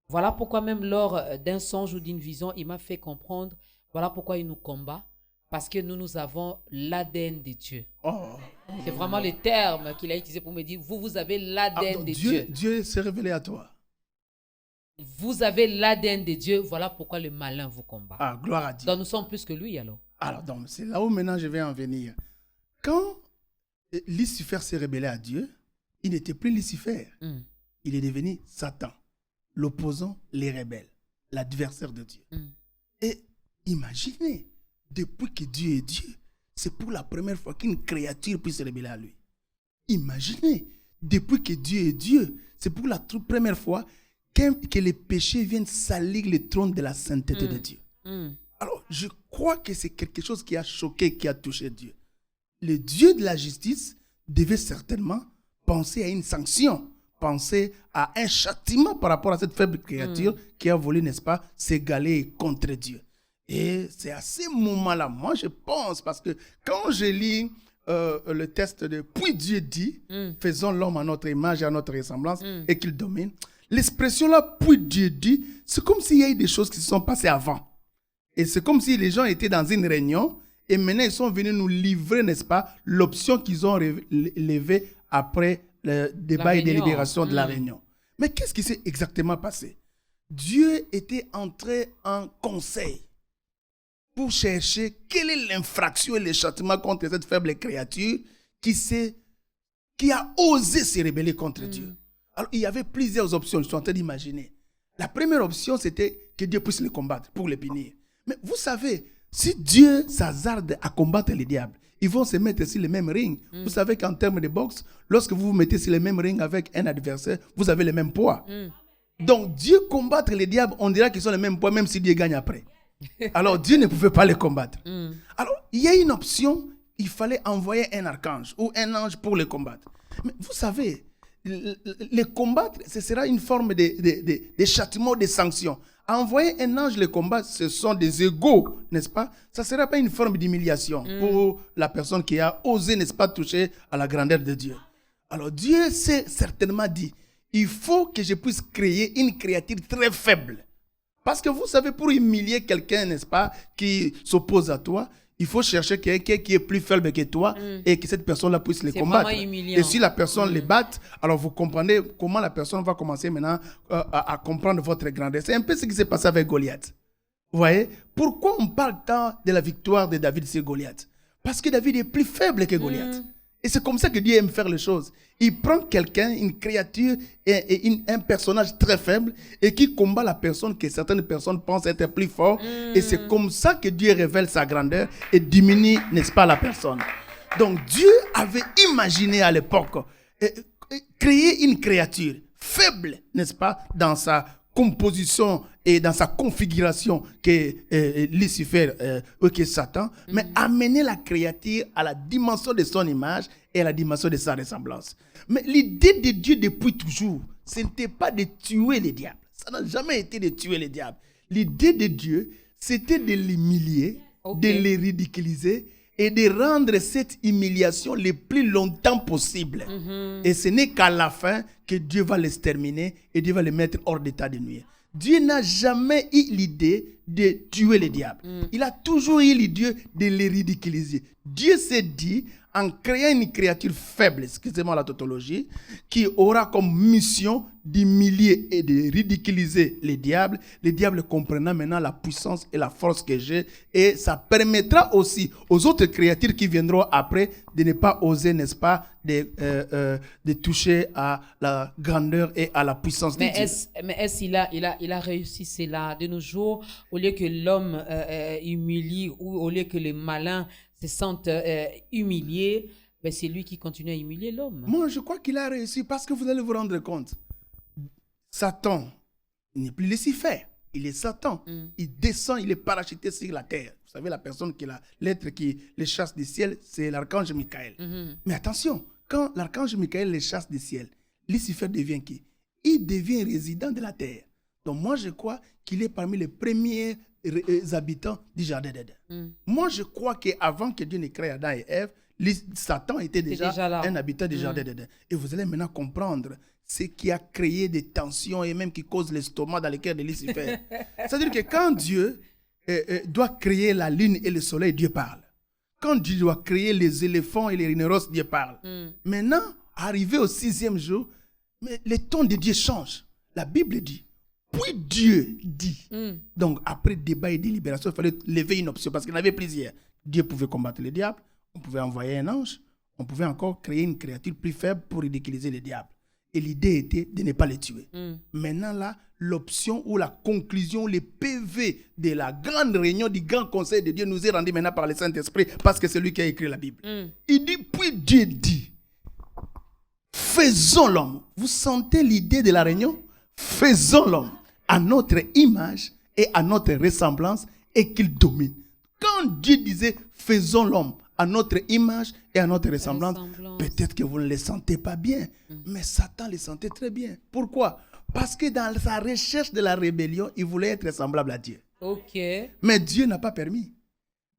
Voilà pourquoi même lors d'un songe ou d'une vision, il m'a fait comprendre, voilà pourquoi il nous combat, parce que nous avons l'ADN de Dieu. Oh. C'est vraiment le terme qu'il a utilisé pour me dire, vous avez l'ADN Donc de Dieu. Dieu s'est révélé à toi. Vous avez l'ADN de Dieu, voilà pourquoi le malin vous combat. Ah, gloire à Dieu. Donc nous sommes plus que lui alors. Alors, donc, c'est là où maintenant je vais en venir. Quand Lucifer s'est révélé à Dieu, il n'était plus Lucifer. Il est devenu Satan, l'opposant, les rebelles, l'adversaire de Dieu. Et imaginez, depuis que Dieu est Dieu, c'est pour la première fois qu'une créature puisse se révéler à lui. Imaginez, depuis que Dieu est Dieu, c'est pour la toute première fois que les péchés viennent salir le trône de la sainteté de Dieu. Alors, je crois que c'est quelque chose qui a choqué, qui a touché Dieu. Le Dieu de la justice devait certainement penser à une sanction, penser à un châtiment par rapport à cette faible créature qui a voulu, n'est-ce pas, s'égaler contre Dieu. Et c'est à ce moment-là, moi je pense, parce que quand je lis le texte de « Puis Dieu dit, faisons l'homme à notre image et à notre ressemblance et qu'il domine », l'expression là « Puis Dieu dit », c'est comme s'il y a eu des choses qui se sont passées avant. Et c'est comme si les gens étaient dans une réunion et maintenant ils sont venus nous livrer, n'est-ce pas, l'option qu'ils ont levée après le débat et délibération de la réunion. Mais qu'est-ce qui s'est exactement passé? Dieu était entré en conseil pour chercher quelle est l'infraction et le châtiment contre cette faible créature qui a osé se rebeller contre Dieu. Alors, il y avait plusieurs options, je suis en train d'imaginer. La première option, c'était que Dieu puisse le combattre pour le punir. Mais vous savez, si Dieu s'hasarde à combattre les diables, ils vont se mettre sur le même ring. Vous savez qu'en termes de boxe, lorsque vous vous mettez sur le même ring avec un adversaire, vous avez le même poids. Donc, Dieu combattre les diables, on dira qu'ils sont le même poids, même si Dieu gagne après. Alors, Dieu ne pouvait pas les combattre. Alors, il y a une option, il fallait envoyer un archange ou un ange pour les combattre. Mais vous savez, les combattre, ce sera une forme de châtiment, de sanction. Envoyer un ange les combattre, ce sont des égaux, n'est-ce pas? Ça ne sera pas une forme d'humiliation pour la personne qui a osé, n'est-ce pas, toucher à la grandeur de Dieu. Alors, Dieu s'est certainement dit, il faut que je puisse créer une créature très faible. Parce que vous savez, pour humilier quelqu'un, n'est-ce pas, qui s'oppose à toi, il faut chercher quelqu'un qui est plus faible que toi et que cette personne-là puisse les combattre. Et si la personne les bat, alors vous comprenez comment la personne va commencer maintenant à comprendre votre grandeur. C'est un peu ce qui s'est passé avec Goliath. Vous voyez? Pourquoi on parle tant de la victoire de David sur Goliath? Parce que David est plus faible que Goliath. Et c'est comme ça que Dieu aime faire les choses. Il prend quelqu'un, une créature, un personnage très faible et qui combat la personne que certaines personnes pensent être plus fort. Et c'est comme ça que Dieu révèle sa grandeur et diminue, n'est-ce pas, la personne. Donc Dieu avait imaginé à l'époque créer une créature faible, n'est-ce pas, dans sa composition et dans sa configuration que Lucifer ou que Satan, mais amener la créature à la dimension de son image et à la dimension de sa ressemblance. Mais l'idée de Dieu depuis toujours, ce n'était pas de tuer les diables. Ça n'a jamais été de tuer les diables. L'idée de Dieu, c'était de l'humilier, de les ridiculiser et de rendre cette humiliation le plus longtemps possible. Et ce n'est qu'à la fin que Dieu va l'exterminer et Dieu va les mettre hors d'état de nuire. Dieu n'a jamais eu l'idée de tuer les diables. Il a toujours eu l'idée de les ridiculiser. Dieu s'est dit, en créant une créature faible, excusez-moi la tautologie, qui aura comme mission d'humilier et de ridiculiser les diables comprenant maintenant la puissance et la force que j'ai. Et ça permettra aussi aux autres créatures qui viendront après de ne pas oser, n'est-ce pas, de toucher à la grandeur et à la puissance de Dieu. Mais est-ce qu'il a réussi cela de nos jours, au lieu que l'homme humilie ou au lieu que les malins se sentent humiliés, ben c'est lui qui continue à humilier l'homme. Moi, je crois qu'il a réussi parce que vous allez vous rendre compte. Satan, il n'est plus Lucifer, il est Satan. Il descend, il est parachuté sur la terre. Vous savez, la personne qui est l'être qui les chasse du ciel, c'est l'archange Michael. Mais attention, quand l'archange Michael les chasse du ciel, Lucifer devient qui? il devient résident de la terre. Donc moi, je crois qu'il est parmi les premiers habitants du jardin d'Éden. Moi, je crois qu'avant que Dieu ne crée Adam et Ève, Satan était déjà un habitant du jardin d'Éden. Et vous allez maintenant comprendre ce qui a créé des tensions et même qui cause l'estomac dans le cœur de Lucifer. C'est-à-dire que quand Dieu doit créer la lune et le soleil, Dieu parle. Quand Dieu doit créer les éléphants et les rhinocéros, Dieu parle. Maintenant, arrivé au 6e jour, mais le ton de Dieu change. La Bible dit, puis Dieu dit. Donc, après débat et délibération, il fallait lever une option parce qu'il y en avait plusieurs. Dieu pouvait combattre le diable, on pouvait envoyer un ange, on pouvait encore créer une créature plus faible pour ridiculiser le diable. Et l'idée était de ne pas les tuer. Maintenant, là, l'option ou la conclusion, les PV de la grande réunion du grand conseil de Dieu nous est rendu maintenant par le Saint-Esprit parce que c'est lui qui a écrit la Bible. Il dit, puis Dieu dit, faisons l'homme. Vous sentez l'idée de la réunion? Faisons l'homme à notre image et à notre ressemblance et qu'il domine. Quand Dieu disait, faisons l'homme à notre image et à notre ressemblance. Peut-être que vous ne le sentez pas bien, mais Satan le sentait très bien. Pourquoi? Parce que dans sa recherche de la rébellion, il voulait être semblable à Dieu. Mais Dieu n'a pas permis.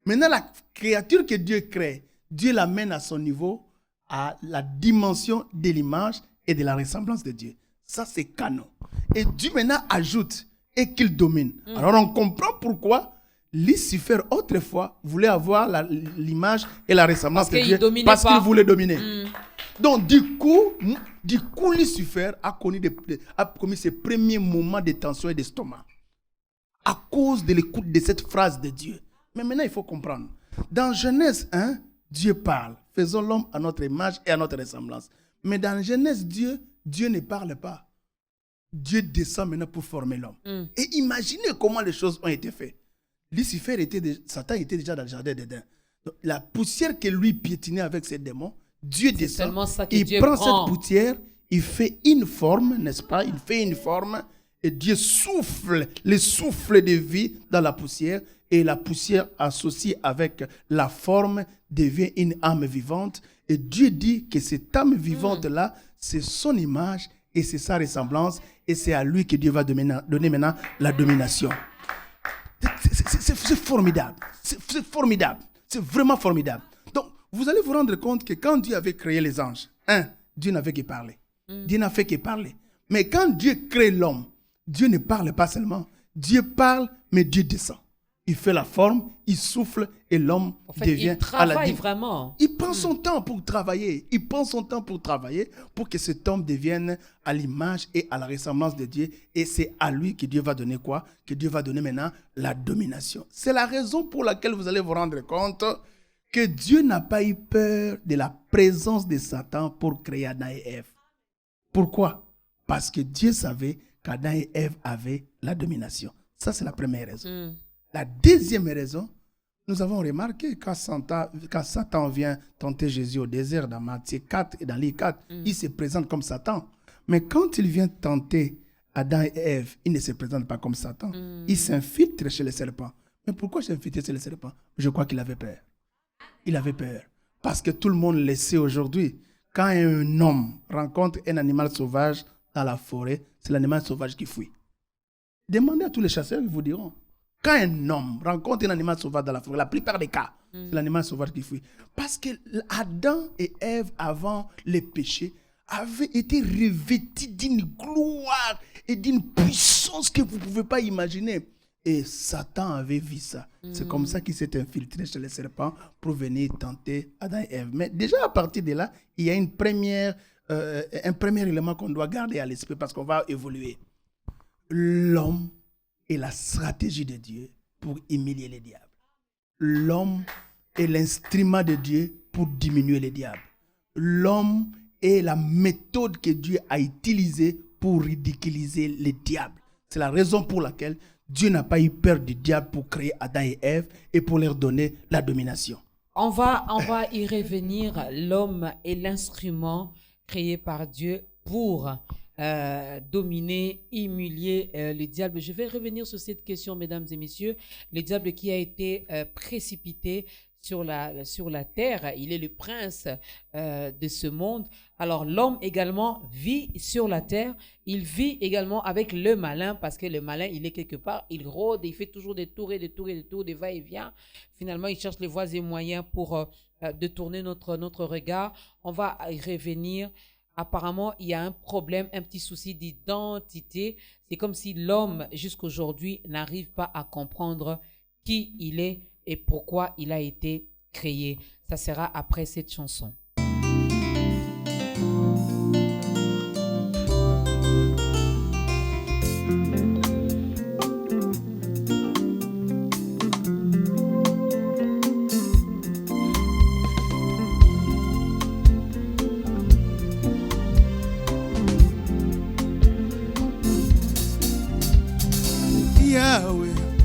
Maintenant, la créature que Dieu crée, Dieu l'amène à son niveau, à la dimension de l'image et de la ressemblance de Dieu. Ça, c'est canon. Et Dieu maintenant ajoute et qu'il domine. Alors, on comprend pourquoi Lucifer, autrefois, voulait avoir l'image et la ressemblance de Dieu parce qu'il voulait dominer. Donc, du coup, Lucifer a commis ses premiers moments de tension et d'estomac à cause de l'écoute de cette phrase de Dieu. Mais maintenant, il faut comprendre. Dans Genèse 1, Dieu parle. Faisons l'homme à notre image et à notre ressemblance. Mais dans Genèse, Dieu ne parle pas. Dieu descend maintenant pour former l'homme. Et imaginez comment les choses ont été faites. Satan était déjà dans le jardin d'Éden. La poussière que lui piétinait avec ses démons, Dieu descend, il prend cette poussière, il fait une forme, n'est-ce pas? Il fait une forme et Dieu souffle le souffle de vie dans la poussière et la poussière associée avec la forme devient une âme vivante et Dieu dit que cette âme vivante-là, c'est son image et c'est sa ressemblance et c'est à lui que Dieu va donner maintenant la domination. C'est formidable. C'est formidable. C'est vraiment formidable. Donc, vous allez vous rendre compte que quand Dieu avait créé les anges, Dieu n'avait que parler. Dieu n'a fait que parler. Mais quand Dieu crée l'homme, Dieu ne parle pas seulement. Dieu parle, mais Dieu descend. Il fait la forme, il souffle et l'homme devient à la dimension. Vraiment. Il prend son temps pour travailler. Il prend son temps pour travailler pour que cet homme devienne à l'image et à la ressemblance de Dieu. Et c'est à lui que Dieu va donner quoi? Que Dieu va donner maintenant la domination. C'est la raison pour laquelle vous allez vous rendre compte que Dieu n'a pas eu peur de la présence de Satan pour créer Adam et Ève. Pourquoi? Parce que Dieu savait qu'Adam et Ève avaient la domination. Ça, c'est la première raison. La deuxième raison, nous avons remarqué quand Satan vient tenter Jésus au désert dans Matthieu 4 et dans Luc 4, il se présente comme Satan. Mais quand il vient tenter Adam et Ève, il ne se présente pas comme Satan. Il s'infiltre chez le serpent. Mais pourquoi s'infiltrer chez le serpent? Je crois qu'il avait peur. Il avait peur. Parce que tout le monde le sait aujourd'hui. Quand un homme rencontre un animal sauvage dans la forêt, c'est l'animal sauvage qui fuit. Demandez à tous les chasseurs, ils vous diront. Quand un homme rencontre un animal sauvage dans la forêt, la plupart des cas, c'est l'animal sauvage qui fuit. Parce que Adam et Ève, avant le péché, avaient été revêtus d'une gloire et d'une puissance que vous ne pouvez pas imaginer. Et Satan avait vu ça. C'est comme ça qu'il s'est infiltré chez les serpents pour venir tenter Adam et Ève. Mais déjà à partir de là, il y a un premier élément qu'on doit garder à l'esprit parce qu'on va évoluer. L'homme est la stratégie de Dieu pour humilier les diables. L'homme est l'instrument de Dieu pour diminuer les diables. L'homme est la méthode que Dieu a utilisée pour ridiculiser les diables. C'est la raison pour laquelle Dieu n'a pas eu peur du diable pour créer Adam et Ève et pour leur donner la domination. On va y revenir. L'homme est l'instrument créé par Dieu pour dominer, humilier le diable. Je vais revenir sur cette question, mesdames et messieurs. Le diable qui a été précipité sur la terre. Il est le prince de ce monde. Alors l'homme également vit sur la terre. Il vit également avec le malin parce que le malin, il est quelque part, il rôde, il fait toujours des tours et des tours et des tours, des va-et-vient. Finalement, il cherche les voies et moyens pour détourner notre regard. On va y revenir. Apparemment, il y a un problème, un petit souci d'identité. C'est comme si l'homme, jusqu'aujourd'hui, n'arrive pas à comprendre qui il est et pourquoi il a été créé. Ça sera après cette chanson.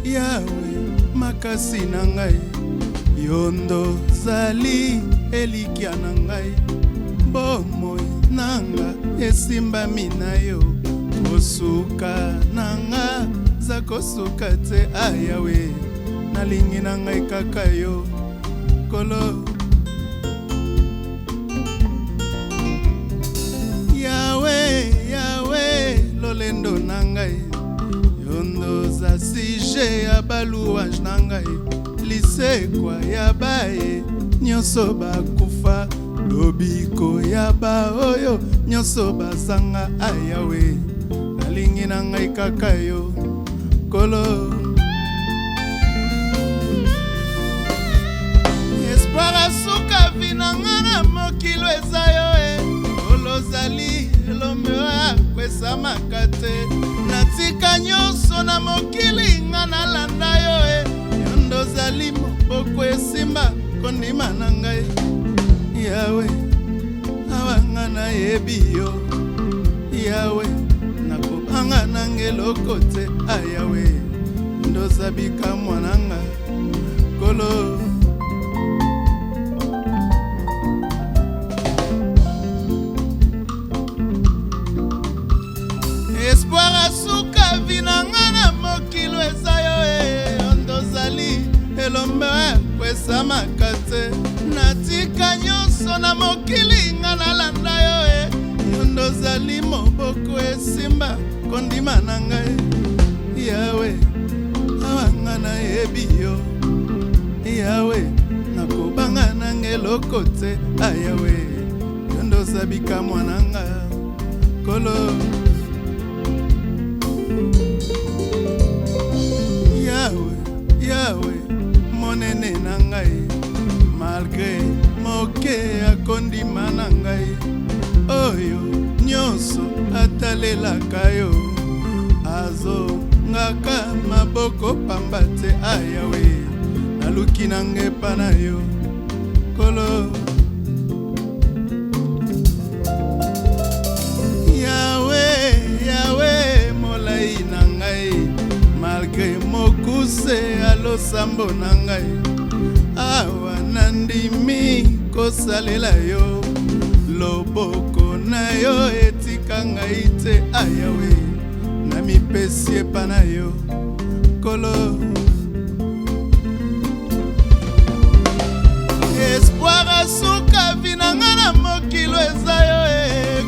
Yahweh, makasi na ngai, yondo zali elikia na ngai, bomoi nanga esimbami na yo, kosuka nanga za kosuka te Yahweh, nalingi na ngai kaka yo kolo. Yahweh, lolendo na ngai, yondo za sije ya balouange na ngai, lisekwa ya baye nyonso bakufa, lobiko ya baoyo nyonso bazanga Yahweh, nalingi na ngai kaka yo kolo. Espoir asuka vinanga na mokilo eza yo olozali elombewa kwesa makate, natika nyonso na mokili nga nalanda yo yondo zali moboko esimba kondima na ngai Yahweh, awa nga nayebi yo Yahweh, nakobanga na ngeloko te Yahweh, ndozabika mwananga kolo. Espoir asuka vinanga na mokilo eza yo ondozali elombe kwesa makate, natika nyonso na mokili nga nalanda yo ondozali moboko esimba kondima na ngai Yahweh, awa nga nayebi yo Yahweh, nakobanga na ngeloko te Yahweh, ondozabika mwananga kolo. Yahweh, monene na ngai, malgré moke akondima na ngai, oyo nyonso atalelaka yo, azongaka maboko pamba te Yahweh, naluki na ngepa na yo kolo. Yahweh, molai na ngai, malgré mokuse alosambo na ngai, awa nandimi kosalela yo, loboko na yo etika ngai te Yahweh, namipesi epa na yo kolo. Espoir asuka vinanga na mokilo eza yo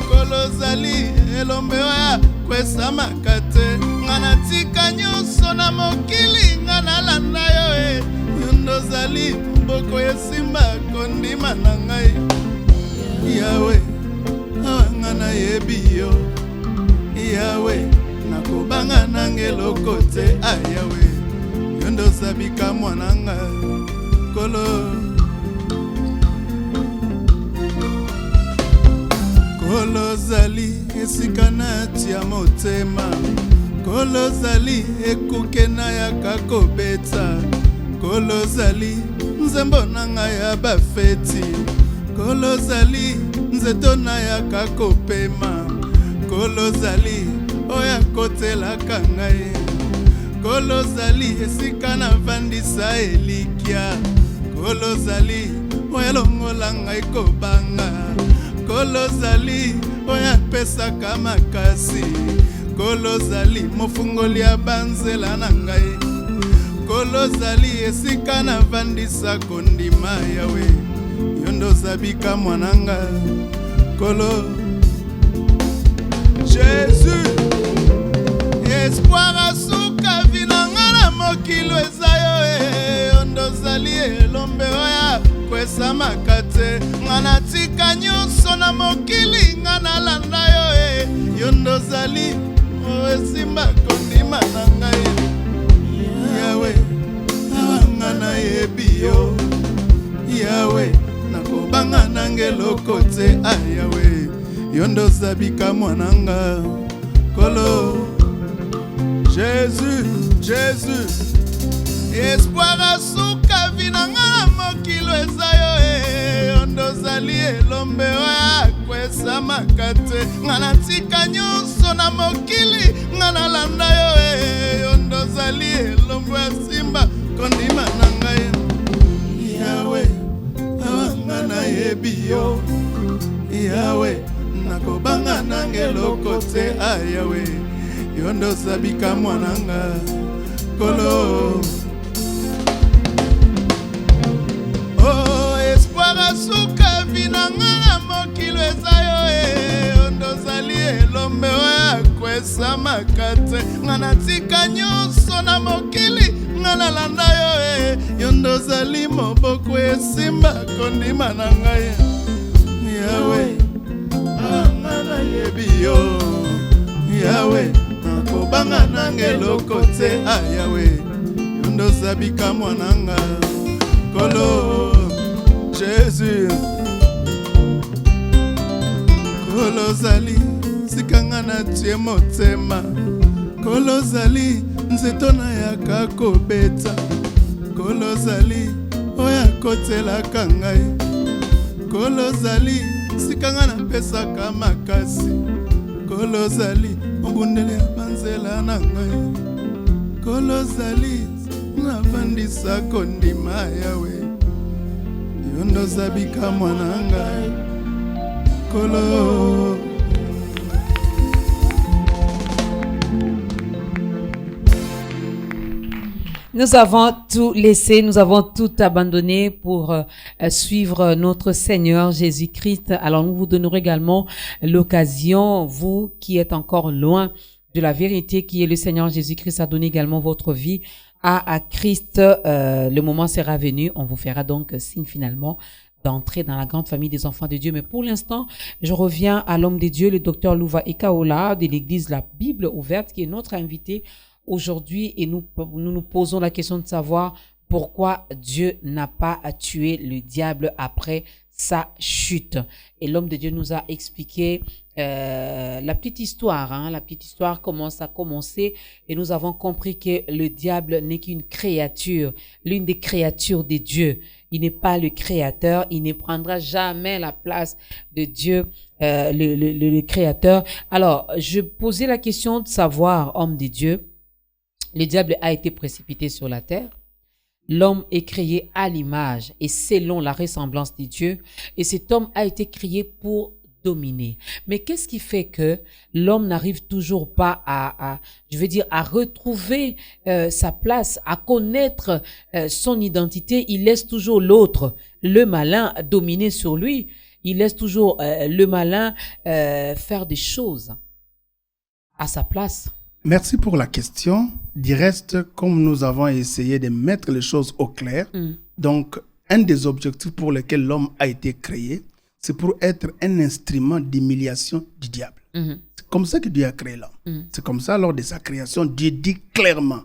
kolo zali elombe ya kwesa makate, nga natika nyonso na mokili nga nalanda yo yondo zali mboko esimba kondima na ngai Yahweh, awa nga nayebi yo Yahweh, nakobanga na ngeloko te Yahweh, yondo zabika mwananga kolo. Kolo zali esika natia motema, kolo zali ekuke na yaka kobeta, kolo zali nzembo na ngai ya bafeti, kolo zali nzeto na yaka kopema, kolo zali oya kotelaka ngai, kolo zali esika na vandisa elikia, kolo zali oya longola ngai kobanga, kolo zali oya pesaka makasi, kolo zali mofungoli ya banzela na ngai, kolozali esika na vandisa kondima yawe yondo zabika mwananga kolo Jésus espoir asuka vinanga na mokilo ezayo yondo zali elombe oya kwesa makate ngana tika nyonso na mokili ngana landa yo yondo zali oesimba kondima na ngai yawe ngana yebiyo yawe nakobanga nange lokote ayawe yondo zabika mwananga kolo Jésus Jésus espoir asuka vinanga mokilo ezayo yondo zali elombe oya kwesa makate ngana tika nyonso na mokili ngana landa yo yondo zali elombe asimba kondima na ngai yawe ngana yebiyo yawe nakobanga nange lokote ayawe yondo sabika mwananga kolo oh espoir asuka vinanga na mokilo ezayo yondo zali elombe oya kwesa makate ngana tika nyonso na mokili ngana landa yo yondo zali moboko esimba kondima na ngai yawe ngana yebiyo yawe nakobanga nange lokote ayawe yondo zabika mwananga kolo Jésus kolo zali sikanga na tie motema kolo zali nzeto na yaka kobeta kolo zali oya kotelaka ngai kolo zali sikanga na pesaka makasi kolo zali obundele ya banzela na ngai kolo zali navandisa kondima yawe yondo zabika mwananga kolo Nous avons tout laissé, nous avons tout abandonné pour suivre notre Seigneur Jésus-Christ. Alors nous vous donnerons également l'occasion, vous qui êtes encore loin de la vérité qui est le Seigneur Jésus-Christ, à donner également votre vie à Christ. Le moment sera venu, on vous fera donc signe finalement d'entrer dans la grande famille des enfants de Dieu. Mais pour l'instant, je reviens à l'homme de Dieu, le docteur Louva Ekaola de l'église La Bible Ouverte, qui est notre invité aujourd'hui, et nous nous posons la question de savoir pourquoi Dieu n'a pas tué le diable après sa chute. Et l'homme de Dieu nous a expliqué la petite histoire, la petite histoire, comment ça a commencé, et nous avons compris que le diable n'est qu'une créature, l'une des créatures de Dieu. Il n'est pas le créateur, il ne prendra jamais la place de Dieu, le créateur. Alors, je posais la question de savoir, homme de Dieu, le diable a été précipité sur la terre. L'homme est créé à l'image et selon la ressemblance de Dieu. Et cet homme a été créé pour dominer. Mais qu'est-ce qui fait que l'homme n'arrive toujours pas à retrouver sa place, à connaître son identité? Il laisse toujours l'autre, le malin, dominer sur lui. Il laisse toujours le malin faire des choses à sa place. Merci pour la question. Du reste, comme nous avons essayé de mettre les choses au clair, donc un des objectifs pour lesquels l'homme a été créé, c'est pour être un instrument d'humiliation du diable. C'est comme ça que Dieu a créé l'homme. C'est comme ça, lors de sa création, Dieu dit clairement,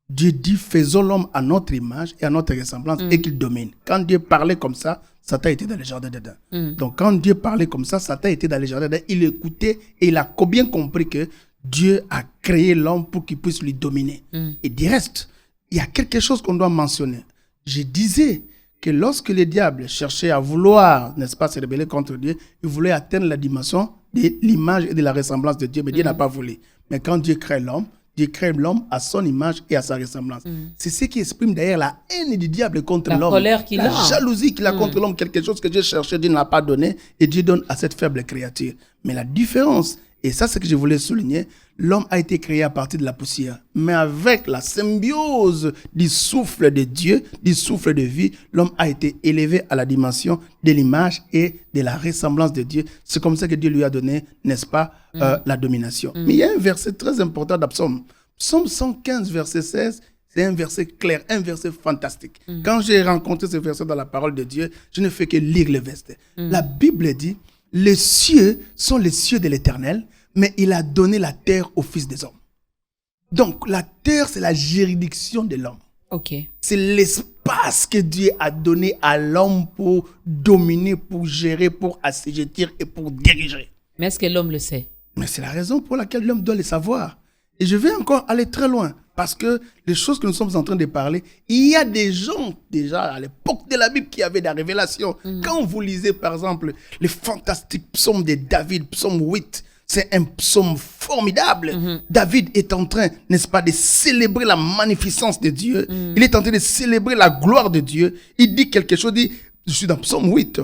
Dieu dit, faisons l'homme à notre image et à notre ressemblance et qu'il domine. Quand Dieu parlait comme ça, Satan était dans le jardin d'Éden. Donc quand Dieu parlait comme ça, Satan était dans le jardin d'Éden. Il écoutait et il a bien compris que Dieu a créé l'homme pour qu'il puisse lui dominer. Et du reste, il y a quelque chose qu'on doit mentionner. Je disais que lorsque le diable cherchait à vouloir, n'est-ce pas, se rebeller contre Dieu, il voulait atteindre la dimension de l'image et de la ressemblance de Dieu, mais Dieu n'a pas voulu. Mais quand Dieu crée l'homme, Dieu crée l'homme à son image et à sa ressemblance. C'est ce qui exprime d'ailleurs la haine du diable contre l'homme. Colère qu'il a. La jalousie qu'il a contre l'homme, quelque chose que Dieu cherchait, Dieu ne l'a pas donné, et Dieu donne à cette faible créature. Mais la différence Et ça, c'est ce que je voulais souligner. L'homme a été créé à partir de la poussière. Mais avec la symbiose du souffle de Dieu, du souffle de vie, l'homme a été élevé à la dimension de l'image et de la ressemblance de Dieu. C'est comme ça que Dieu lui a donné, n'est-ce pas, la domination. Mais il y a un verset très important dans Psaume. Psaume 115, verset 16, c'est un verset clair, un verset fantastique. Quand j'ai rencontré ce verset dans la parole de Dieu, je ne fais que lire le verset. La Bible dit, les cieux sont les cieux de l'Éternel, mais il a donné la terre aux fils des hommes. Donc, la terre, c'est la juridiction de l'homme. Okay. C'est l'espace que Dieu a donné à l'homme pour dominer, pour gérer, pour assujettir et pour diriger. Mais est-ce que l'homme le sait? Mais c'est la raison pour laquelle l'homme doit le savoir. Et je vais encore aller très loin, parce que les choses que nous sommes en train de parler, il y a des gens, déjà à l'époque de la Bible, qui avaient des révélations. Quand vous lisez, par exemple, les fantastiques psaumes de David, psaume 8, c'est un psaume formidable. David est en train, n'est-ce pas, de célébrer la magnificence de Dieu. Il est en train de célébrer la gloire de Dieu. Il dit quelque chose, il dit, je suis dans psaume 8,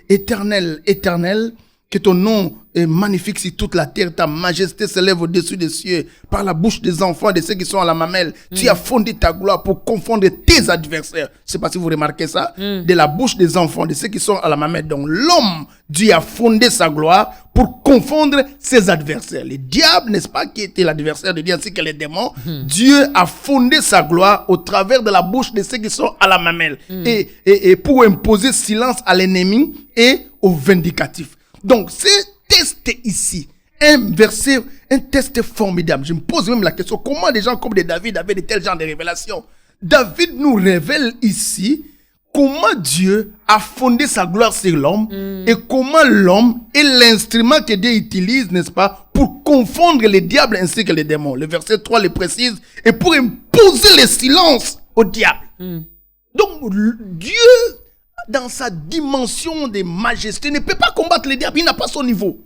éternel, éternel, que ton nom est magnifique sur toute la terre, ta majesté s'élève au-dessus des cieux, par la bouche des enfants, de ceux qui sont à la mamelle. Tu as fondé ta gloire pour confondre tes adversaires. Je ne sais pas si vous remarquez ça. De la bouche des enfants, de ceux qui sont à la mamelle. Donc l'homme, Dieu a fondé sa gloire pour confondre ses adversaires. Les diables, n'est-ce pas, qui était l'adversaire de Dieu, ainsi que les démons. Dieu a fondé sa gloire au travers de la bouche de ceux qui sont à la mamelle. Et pour imposer silence à l'ennemi et au vindicatif. Donc, ce test ici, un verset, un test formidable. Je me pose même la question, comment des gens comme David avaient de tels genres de révélations? David nous révèle ici comment Dieu a fondé sa gloire sur l'homme et comment l'homme est l'instrument que Dieu utilise, n'est-ce pas, pour confondre les diables ainsi que les démons. Le verset 3 le précise, et pour imposer le silence au diable. Donc, Dieu, dans sa dimension de majesté, ne peut pas combattre les diables. Il n'a pas son niveau.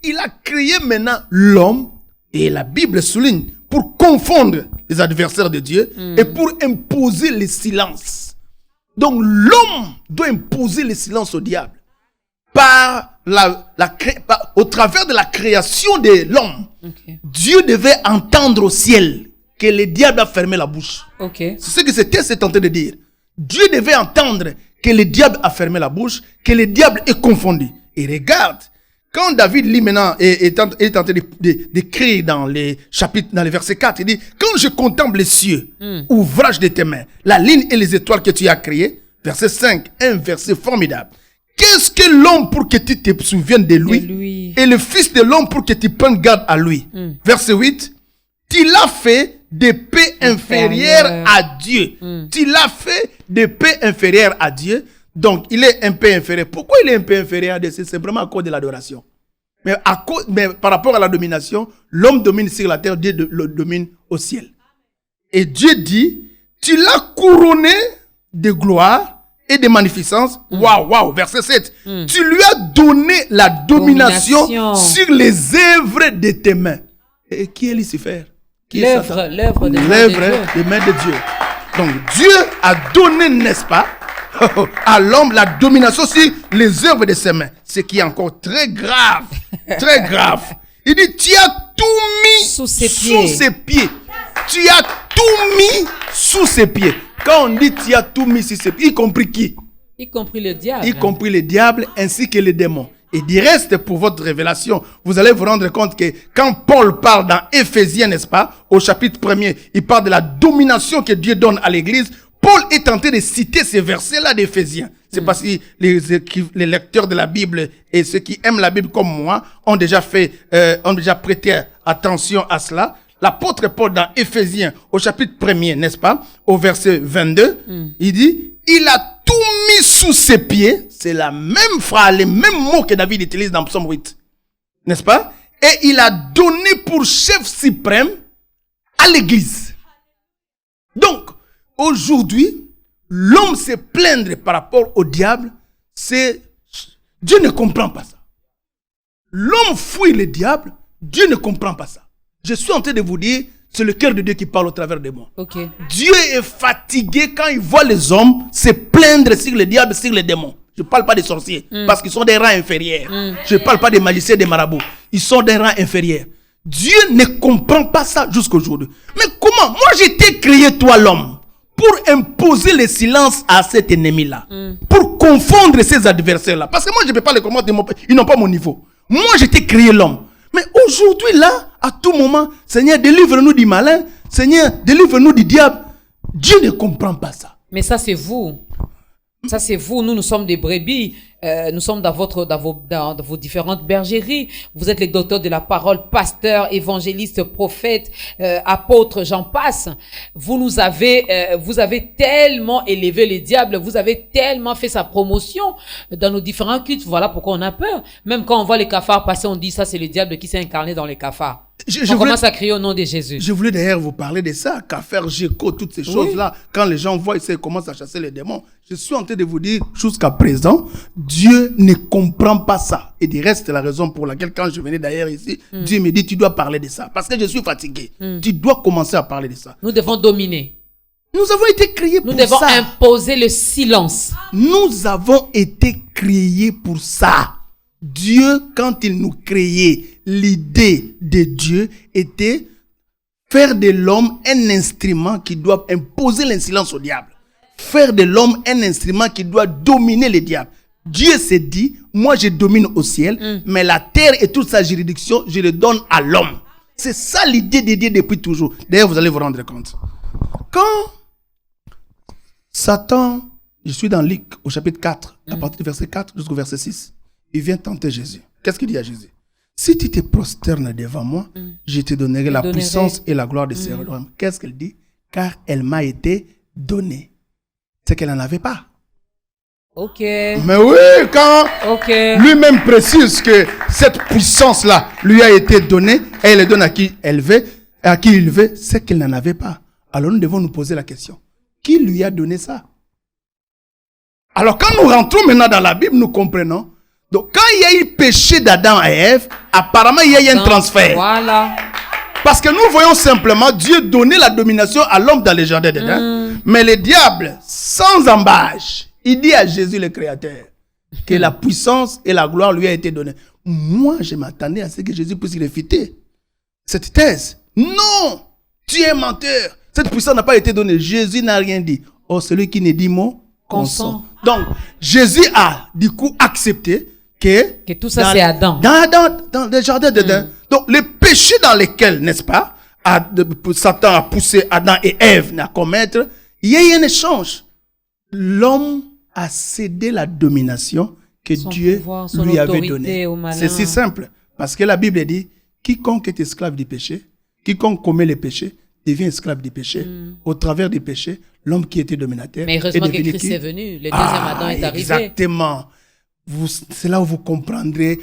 Il a créé maintenant l'homme, et la Bible souligne, pour confondre les adversaires de Dieu et pour imposer le silence. Donc l'homme doit imposer le silence au diable. Au travers de la création de l'homme, Dieu devait entendre au ciel que le diable a fermé la bouche. C'est ce que ce texte est tenté de dire. Dieu devait entendre que le diable a fermé la bouche, que le diable est confondu. Et regarde, quand David lit maintenant, est tenté d'écrire dans les chapitres, dans les versets 4, il dit, quand je contemple les cieux, ouvrage de tes mains, la ligne et les étoiles que tu as créées, verset 5, un verset formidable. Qu'est-ce que l'homme pour que tu te souviennes de lui, et le fils de l'homme pour que tu prennes garde à lui. Verset 8, tu l'as fait de paix inférieure à Dieu. Tu l'as fait de paix inférieure à Dieu. Donc, il est un peu inférieur. Pourquoi il est un peu inférieur à Dieu? C'est vraiment à cause de l'adoration. Mais par rapport à la domination, l'homme domine sur la terre, Dieu le domine au ciel. Et Dieu dit, tu l'as couronné de gloire et de magnificence. Waouh, verset 7. Tu lui as donné la domination sur les œuvres de tes mains. Et qui est Lucifer? L'œuvre des mains de Dieu. Donc Dieu a donné, n'est-ce pas, à l'homme la domination sur les œuvres de ses mains. Ce qui est encore très grave. Très grave. Il dit, tu as tout mis sous ses pieds. Tu as tout mis sous ses pieds. Quand on dit tu as tout mis sous ses pieds, y compris qui? Y compris le diable. Y compris le diable ainsi que les démons. Et du reste, pour votre révélation, vous allez vous rendre compte que quand Paul parle dans Éphésiens, n'est-ce pas, au chapitre 1er, il parle de la domination que Dieu donne à l'église. Paul est tenté de citer ces versets-là d'Éphésiens. C'est parce que les lecteurs de la Bible et ceux qui aiment la Bible comme moi ont déjà prêté attention à cela. L'apôtre Paul dans Éphésiens, au chapitre 1er, n'est-ce pas, au verset 22, il dit, il a tout mis sous ses pieds. C'est la même phrase, les mêmes mots que David utilise dans Psaume 8. N'est-ce pas? Et il a donné pour chef suprême à l'église. Donc, aujourd'hui, l'homme se plaindre par rapport au diable, Dieu ne comprend pas ça. L'homme fuit le diable, Dieu ne comprend pas ça. Je suis en train de vous dire, c'est le cœur de Dieu qui parle au travers de moi. Dieu est fatigué quand il voit les hommes se plaindre sur le diable, sur les démons. Je ne parle pas des sorciers, parce qu'ils sont des rangs inférieurs. Je ne parle pas des magiciens, des marabouts. ils sont d'un rang inférieur. Dieu ne comprend pas ça jusqu'aujourd'hui. Mais comment? Moi, j'ai été créé, toi l'homme, pour imposer le silence à cet ennemi-là. Pour confondre ces adversaires-là. Parce que moi, je ne peux pas les comprendre, ils n'ont pas mon niveau. Moi, j'ai été créé l'homme. Mais aujourd'hui, là, à tout moment, Seigneur, délivre-nous du malin. Seigneur, délivre-nous du diable. Dieu ne comprend pas ça. Mais ça, c'est vous. Ça, c'est vous. Nous sommes des brebis. Nous sommes dans vos différentes bergeries. Vous êtes les docteurs de la parole, pasteurs, évangélistes, prophètes, apôtres, j'en passe. Vous avez tellement élevé le diable. Vous avez tellement fait sa promotion dans nos différents cultes. Voilà pourquoi on a peur. Même quand on voit les cafards passer, on dit ça, c'est le diable qui s'est incarné dans les cafards. On commence à crier au nom de Jésus. Je voulais d'ailleurs vous parler de ça, Kafer, Géco, toutes ces choses-là. Quand les gens voient, ils commencent à chasser les démons. Je suis en train de vous dire, jusqu'à présent, Dieu ne comprend pas ça. Et du reste, c'est la raison pour laquelle, quand je venais d'ailleurs ici, Dieu me dit, tu dois parler de ça. Parce que je suis fatigué. Tu dois commencer à parler de ça. Nous devons dominer. Nous avons été créés pour ça. Nous devons imposer le silence. Nous avons été créés pour ça. Dieu, quand il nous créait, l'idée de Dieu était faire de l'homme un instrument qui doit imposer le silence au diable. Faire de l'homme un instrument qui doit dominer le diable. Dieu s'est dit, moi je domine au ciel, mais la terre et toute sa juridiction, je le donne à l'homme. C'est ça l'idée de Dieu depuis toujours. D'ailleurs, vous allez vous rendre compte. Quand Satan, je suis dans Luc au chapitre 4, à partir du verset 4 jusqu'au verset 6, il vient tenter Jésus. Qu'est-ce qu'il dit à Jésus? Si tu te prosternes devant moi, je te donnerai la puissance et la gloire de ces royaumes. Qu'est-ce qu'elle dit? Car elle m'a été donnée. C'est qu'elle n'en avait pas. Ok. Mais oui, quand lui-même précise que cette puissance-là lui a été donnée, et elle le donne à qui il veut, c'est qu'elle n'en avait pas. Alors nous devons nous poser la question. Qui lui a donné ça? Alors quand nous rentrons maintenant dans la Bible, nous comprenons. Donc, quand il y a eu le péché d'Adam et Ève, apparemment, il y a eu un transfert. Voilà. Parce que nous voyons simplement Dieu donner la domination à l'homme dans les jardins d'Éden. Mais le diable, sans embâche, il dit à Jésus le Créateur que la puissance et la gloire lui a été donnée. Moi, je m'attendais à ce que Jésus puisse réfuter cette thèse. Non, tu es menteur. Cette puissance n'a pas été donnée. Jésus n'a rien dit. Oh, celui qui ne dit mot, consent. Donc, Jésus a du coup accepté que tout ça c'est Adam. Dans le jardin d'Éden. Donc, les péchés dans lesquels, n'est-ce pas, Satan a poussé Adam et Ève à commettre, il y a eu un échange. L'homme a cédé la domination que Dieu lui avait donnée. C'est si simple. Parce que la Bible dit, quiconque est esclave du péché, quiconque commet les péchés, devient esclave du péché. Au travers du péché, l'homme qui était dominateur. Mais heureusement que Christ est venu. Le deuxième Adam est arrivé. Exactement. C'est là où vous comprendrez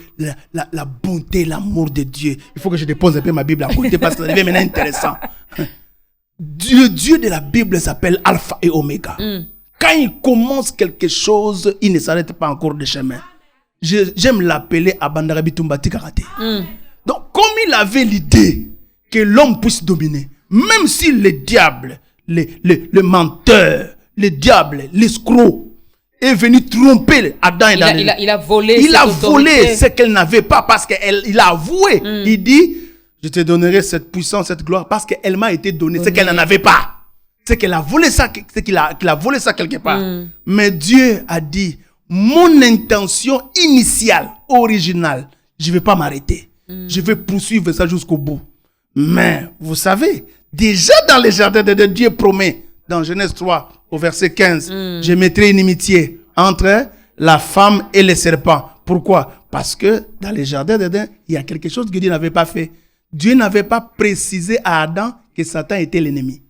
la bonté, l'amour de Dieu. Il faut que je dépose un peu ma Bible à côté parce que ça devient maintenant intéressant. Dieu de la Bible s'appelle Alpha et Oméga. Quand il commence quelque chose, il ne s'arrête pas en cours de chemin. J'aime l'appeler Abandarabi Tumbati Karate. Donc, comme il avait l'idée que l'homme puisse dominer, même si le diable, le menteur, le diable, l'escroc, est venu tromper Adam et Ève. Il a volé. Il a volé ce qu'elle n'avait pas parce qu'il a avoué. Il dit, je te donnerai cette puissance, cette gloire parce qu'elle m'a été donnée, ce qu'elle n'en avait pas. C'est qu'elle a volé ça, c'est qu'il a volé ça quelque part. Mais Dieu a dit, mon intention initiale, originale, je ne vais pas m'arrêter. Je vais poursuivre ça jusqu'au bout. Mais, vous savez, déjà dans les jardins de Dieu promet, dans Genèse 3, au verset 15, je mettrai une inimitié entre la femme et le serpent. Pourquoi? Parce que dans les jardins d'Éden, il y a quelque chose que Dieu n'avait pas fait. Dieu n'avait pas précisé à Adam que Satan était l'ennemi.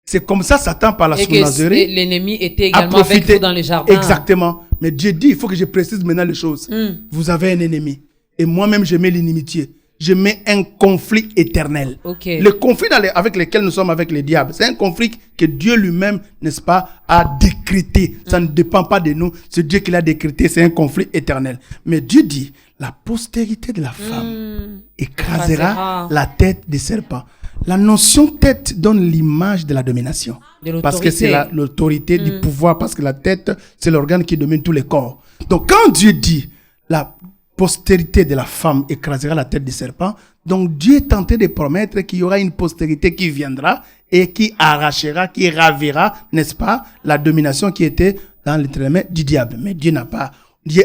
C'est comme ça Satan, par la sournagerie, l'ennemi était également avec vous dans les jardins. Exactement. Mais Dieu dit, il faut que je précise maintenant les choses. Vous avez un ennemi. Et moi-même, je mets l'inimitié. Je mets un conflit éternel. Le conflit avec lequel nous sommes avec les diables, c'est un conflit que Dieu lui-même, n'est-ce pas, a décrété. Ça ne dépend pas de nous. C'est Dieu qui l'a décrété. C'est un conflit éternel. Mais Dieu dit, la postérité de la femme écrasera la tête des serpents. La notion tête donne l'image de la domination. Parce que c'est l'autorité du pouvoir. Parce que la tête, c'est l'organe qui domine tous les corps. Donc quand Dieu dit, postérité de la femme écrasera la tête du serpent. Donc Dieu est tenté de promettre qu'il y aura une postérité qui viendra et qui arrachera, qui ravira, n'est-ce pas, la domination qui était dans les mains du diable. Mais Dieu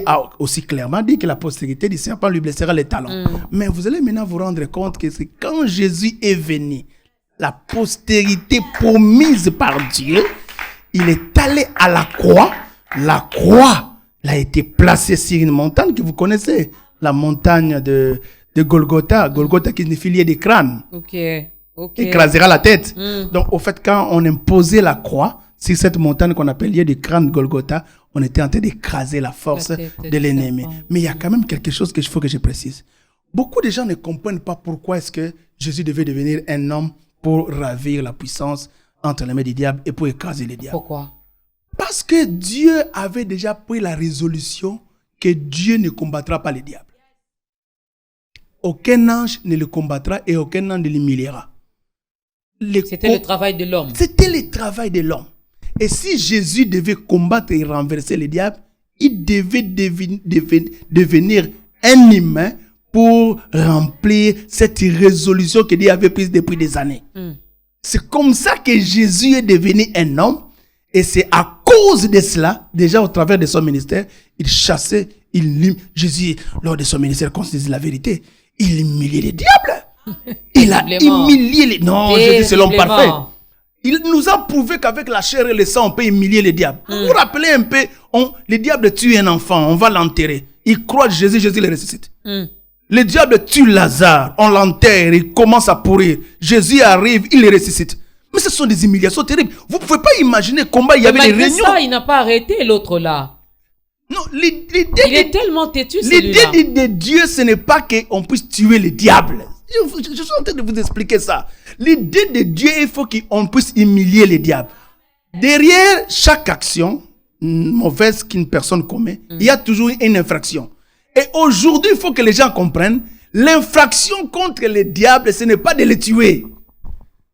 a aussi clairement dit que la postérité du serpent lui blessera les talons. Mais vous allez maintenant vous rendre compte que c'est quand Jésus est venu, la postérité promise par Dieu, il est allé à la croix. La croix, il a été placé sur une montagne que vous connaissez, la montagne de Golgotha. Golgotha qui signifie lieu des crânes. Ok. Écrasera la tête. Donc, au fait, quand on imposait la croix sur cette montagne qu'on appelle lieu des crânes Golgotha, on était en train d'écraser la force de l'ennemi. Mais il y a quand même quelque chose qu'il faut que je précise. Beaucoup de gens ne comprennent pas pourquoi est-ce que Jésus devait devenir un homme pour ravir la puissance entre les mains du diable et pour écraser les diables. Pourquoi? Parce que Dieu avait déjà pris la résolution que Dieu ne combattra pas les diables. Aucun ange ne le combattra et aucun ange ne l'humiliera. C'était le travail de l'homme. C'était le travail de l'homme. Et si Jésus devait combattre et renverser les diables, il devait devenir un humain pour remplir cette résolution que Dieu avait prise depuis des années. C'est comme ça que Jésus est devenu un homme. Et c'est à cause de cela, déjà au travers de son ministère, il chassait, Jésus, lors de son ministère, quand on se dit la vérité, il humiliait les diables. Il a humilié les... Non, Jésus c'est l'homme parfait. Il nous a prouvé qu'avec la chair et le sang, on peut humilier les diables. Vous vous rappelez un peu, les diables tuent un enfant, on va l'enterrer. Il croit Jésus, Jésus le ressuscite. Les diables tuent Lazare, on l'enterre, il commence à pourrir. Jésus arrive, il le ressuscite. Mais ce sont des humiliations terribles. Vous ne pouvez pas imaginer combien il y avait des réunions. Ça, il n'a pas arrêté l'autre là. Non, il est tellement têtu celui-là. L'idée de Dieu, ce n'est pas qu'on puisse tuer les diables. Je suis en train de vous expliquer ça. L'idée de Dieu, il faut qu'on puisse humilier les diables. Derrière chaque action mauvaise qu'une personne commet, il y a toujours une infraction. Et aujourd'hui, il faut que les gens comprennent, l'infraction contre les diables, ce n'est pas de les tuer.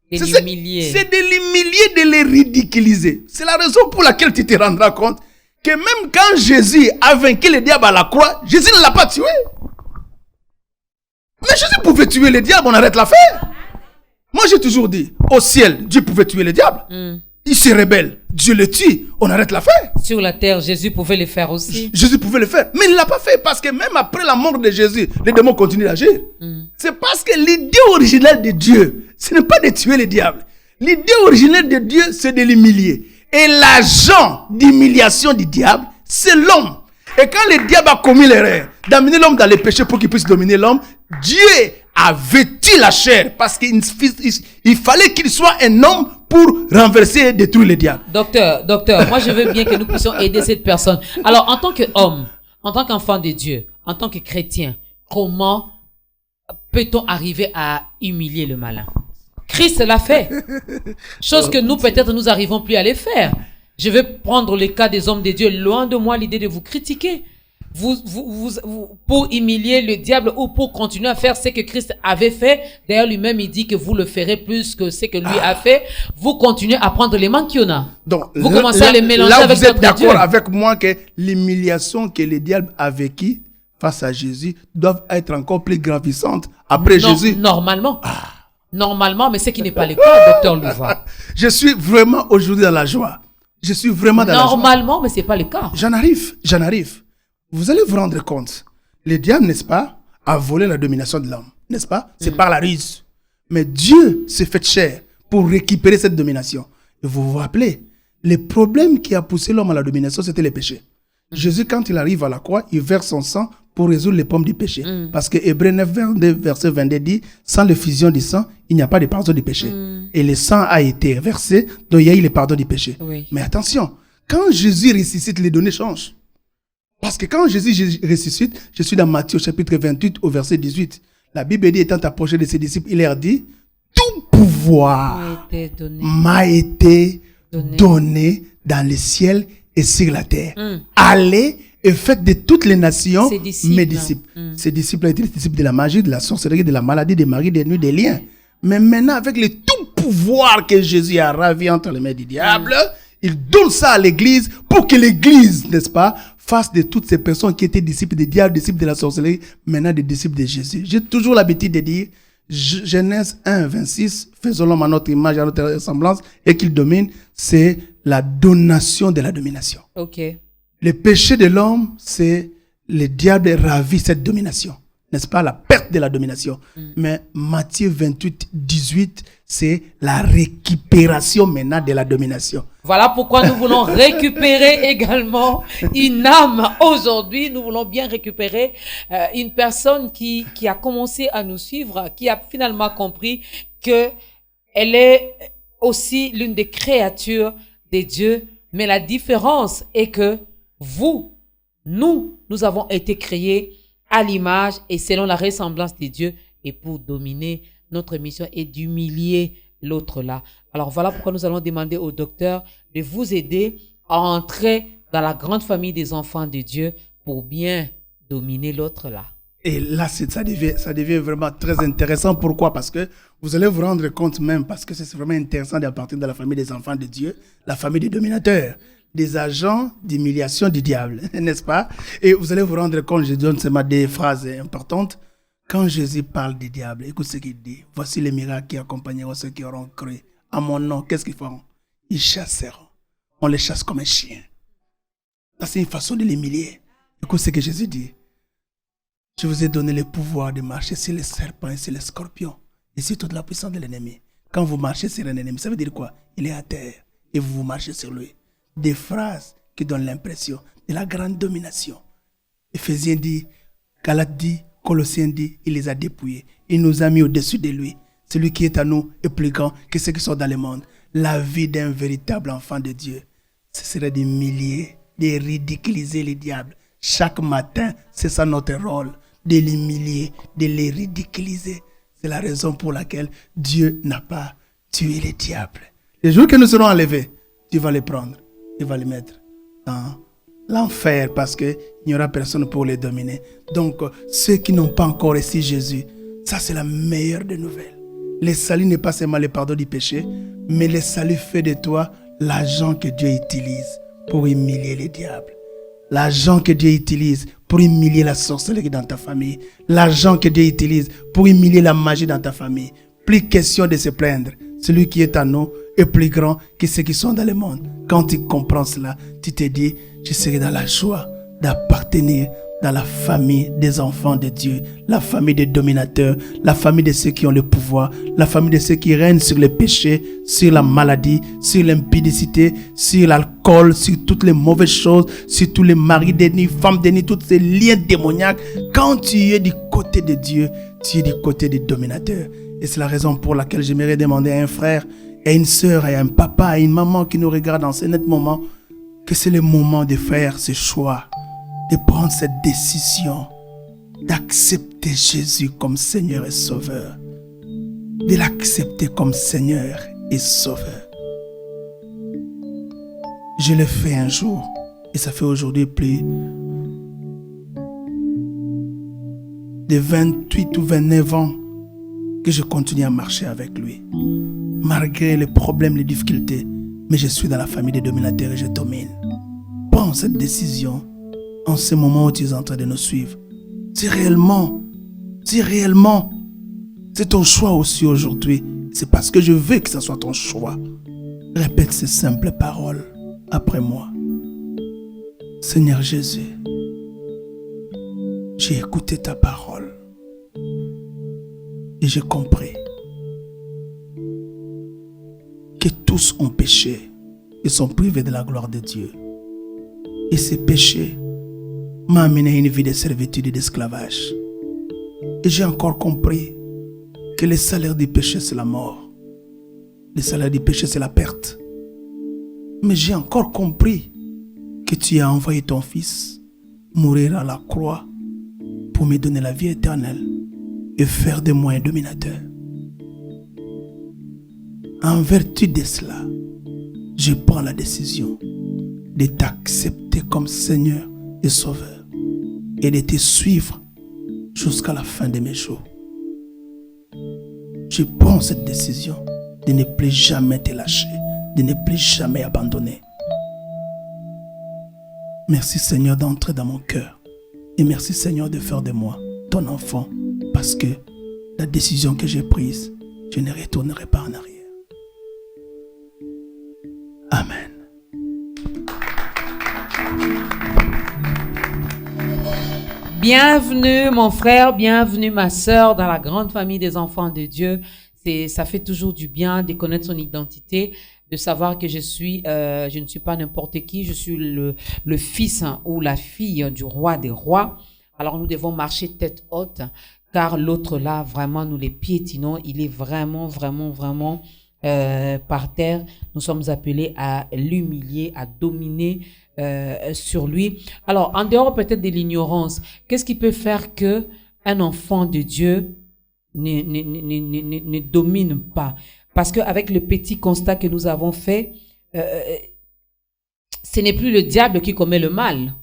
C'est de l'humilier. C'est de l'humilier, de les ridiculiser. C'est la raison pour laquelle tu te rendras compte que même quand Jésus a vaincu les diables à la croix, Jésus ne l'a pas tué. Mais Jésus pouvait tuer les diables, on arrête l'affaire. Moi j'ai toujours dit, au ciel, Dieu pouvait tuer les diables. Ils se rebellent, Dieu les tue, on arrête l'affaire. Sur la terre, Jésus pouvait le faire aussi. Jésus pouvait le faire, mais il ne l'a pas fait parce que même après la mort de Jésus, les démons continuent d'agir. C'est parce que l'idée originelle de Dieu, ce n'est pas de tuer les diables. L'idée originelle de Dieu, c'est de l'humilier. Et l'agent d'humiliation du diable, c'est l'homme. Et quand le diable a commis l'erreur d'amener l'homme dans les péchés pour qu'il puisse dominer l'homme, Dieu a vêtu la chair parce qu'il fallait qu'il soit un homme pour renverser et détruire les diables. Docteur, moi je veux bien que nous puissions aider cette personne. Alors en tant qu'homme, en tant qu'enfant de Dieu, en tant que chrétien, comment peut-on arriver à humilier le malin? Christ l'a fait. Chose que nous, peut-être, nous n'arrivons plus à les faire. Je vais prendre le cas des hommes de Dieu. Loin de moi l'idée de vous critiquer. Vous, pour humilier le diable ou pour continuer à faire ce que Christ avait fait. D'ailleurs, lui-même, il dit que vous le ferez plus que ce que lui a fait. Vous continuez à prendre les manques qu'il y en a. Donc, vous commencez à les mélanger avec notre Dieu. Là, vous êtes d'accord avec moi que l'humiliation que le diable a vécue face à Jésus doivent être encore plus gravissantes après Jésus. Normalement, mais ce qui n'est pas le cas, docteur Louva. Je suis vraiment aujourd'hui dans la joie. Je suis vraiment dans la joie. Normalement, mais ce n'est pas le cas. J'en arrive. Vous allez vous rendre compte. Le diable, n'est-ce pas, a volé la domination de l'homme. N'est-ce pas? C'est par la ruse. Mais Dieu s'est fait chair pour récupérer cette domination. Et vous vous rappelez, le problème qui a poussé l'homme à la domination, c'était les péchés. Jésus, quand il arrive à la croix, il verse son sang pour résoudre les pommes du péché. Parce que Hébreux 9, verset 22 dit, sans l'effusion du sang, il n'y a pas de pardon du péché. Et le sang a été versé, donc il y a eu le pardon du péché. Oui. Mais attention, quand Jésus ressuscite, les données changent. Parce que quand Jésus ressuscite, je suis dans Matthieu chapitre 28 au verset 18. La Bible dit, étant approché de ses disciples, il leur dit, tout pouvoir m'a été donné dans le ciel et sur la terre. Allez et faites de toutes les nations mes disciples. Ces disciples étaient des disciples de la magie, de la sorcellerie, de la maladie, des maris, des nuits, des liens. Mais maintenant, avec le tout pouvoir que Jésus a ravi entre les mains du diable, il donne ça à l'église pour que l'église, n'est-ce pas, face de toutes ces personnes qui étaient disciples des diables, disciples de la sorcellerie, maintenant des disciples de Jésus. J'ai toujours l'habitude de dire, Genèse 1, 26, faisons l'homme à notre image, à notre ressemblance, et qu'il domine, c'est la donation de la domination. Ok. Le péché de l'homme, c'est le diable ravit cette domination. N'est-ce pas? La perte de la domination. Mais Matthieu 28, 18, c'est la récupération maintenant de la domination. Voilà pourquoi nous voulons récupérer également une âme aujourd'hui. Nous voulons bien récupérer une personne qui a commencé à nous suivre, qui a finalement compris que elle est aussi l'une des créatures de Dieu. Mais la différence est que nous avons été créés à l'image et selon la ressemblance de Dieu, et pour dominer, notre mission est d'humilier l'autre là. Alors voilà pourquoi nous allons demander au docteur de vous aider à entrer dans la grande famille des enfants de Dieu pour bien dominer l'autre là. Et là, ça devient vraiment très intéressant. Pourquoi? Parce que vous allez vous rendre compte même, parce que c'est vraiment intéressant d'appartenir dans la famille des enfants de Dieu, la famille des dominateurs, des agents d'humiliation du diable, n'est-ce pas? Et vous allez vous rendre compte, je donne seulement des phrases importantes. Quand Jésus parle du diable, écoute ce qu'il dit. Voici les miracles qui accompagneront ceux qui auront cru. À mon nom, qu'est-ce qu'ils feront? Ils chasseront. On les chasse comme un chien. Ça, c'est une façon de l'humilier. Écoute ce que Jésus dit. Je vous ai donné le pouvoir de marcher sur les serpents et sur les scorpions et sur toute la puissance de l'ennemi. Quand vous marchez sur un ennemi, ça veut dire quoi? Il est à terre et vous marchez sur lui. Des phrases qui donnent l'impression de la grande domination. Éphésiens dit, Galates dit, Colossiens dit, il les a dépouillés. Il nous a mis au-dessus de lui. Celui qui est à nous est plus grand que ceux qui sont dans le monde. La vie d'un véritable enfant de Dieu, ce serait d'humilier, de ridiculiser les diables. Chaque matin, c'est ça notre rôle, de l'humilier, de les ridiculiser. C'est la raison pour laquelle Dieu n'a pas tué les diables. Les jours que nous serons enlevés, Dieu va les prendre, il va les mettre dans l'enfer parce qu'il n'y aura personne pour les dominer. Donc, ceux qui n'ont pas encore reçu Jésus, ça c'est la meilleure des nouvelles. Le salut n'est pas seulement le pardon du péché, mais le salut fait de toi l'agent que Dieu utilise pour humilier les diables. L'agent que Dieu utilise pour humilier la sorcellerie dans ta famille. L'agent que Dieu utilise pour humilier la magie dans ta famille. Plus question de se plaindre. Celui qui est en nous est plus grand que ceux qui sont dans le monde. Quand tu comprends cela, tu te dis, je serai dans la joie d'appartenir dans la famille des enfants de Dieu, la famille des dominateurs, la famille de ceux qui ont le pouvoir, la famille de ceux qui règnent sur le péché, sur la maladie, sur l'impudicité, sur l'alcool, sur toutes les mauvaises choses, sur tous les maris d'ennemis, femmes d'ennemis, tous ces liens démoniaques. Quand tu es du côté de Dieu, tu es du côté des dominateurs. Et c'est la raison pour laquelle j'aimerais demander à un frère, à une sœur, à un papa, à une maman qui nous regarde en ce net moment, que c'est le moment de faire ce choix, de prendre cette décision, d'accepter Jésus comme Seigneur et Sauveur, de l'accepter comme Seigneur et Sauveur. Je l'ai fait un jour, et ça fait aujourd'hui plus de 28 ou 29 ans que je continue à marcher avec lui. Malgré les problèmes, les difficultés, mais je suis dans la famille des dominateurs et je domine. Prends cette décision en ce moment où tu es en train de nous suivre. C'est réellement, c'est ton choix aussi aujourd'hui. C'est parce que je veux que ce soit ton choix. Répète ces simples paroles après moi. Seigneur Jésus, j'ai écouté ta parole et j'ai compris que tous ont péché et sont privés de la gloire de Dieu. Et ces péchés m'a amené à une vie de servitude et d'esclavage. Et j'ai encore compris que le salaire du péché, c'est la mort. Le salaire du péché, c'est la perte. Mais j'ai encore compris que tu as envoyé ton Fils mourir à la croix pour me donner la vie éternelle et faire de moi un dominateur. En vertu de cela, je prends la décision de t'accepter comme Seigneur et Sauveur et de te suivre jusqu'à la fin de mes jours. Je prends cette décision de ne plus jamais te lâcher, de ne plus jamais abandonner. Merci Seigneur d'entrer dans mon cœur. Et merci Seigneur de faire de moi ton enfant. Parce que la décision que j'ai prise, je ne retournerai pas en arrière. Amen. Bienvenue mon frère, bienvenue ma sœur dans la grande famille des enfants de Dieu. Ça fait toujours du bien de connaître son identité, de savoir que je ne suis pas n'importe qui, je suis le fils ou la fille du roi des rois. Alors nous devons marcher tête haute, car l'autre là, vraiment, nous les piétinons. Il est vraiment par terre. Nous sommes appelés à l'humilier, à dominer sur lui. Alors, en dehors peut-être de l'ignorance, qu'est-ce qui peut faire que un enfant de Dieu ne domine pas? Parce qu'avec le petit constat que nous avons fait, ce n'est plus le diable qui commet le mal.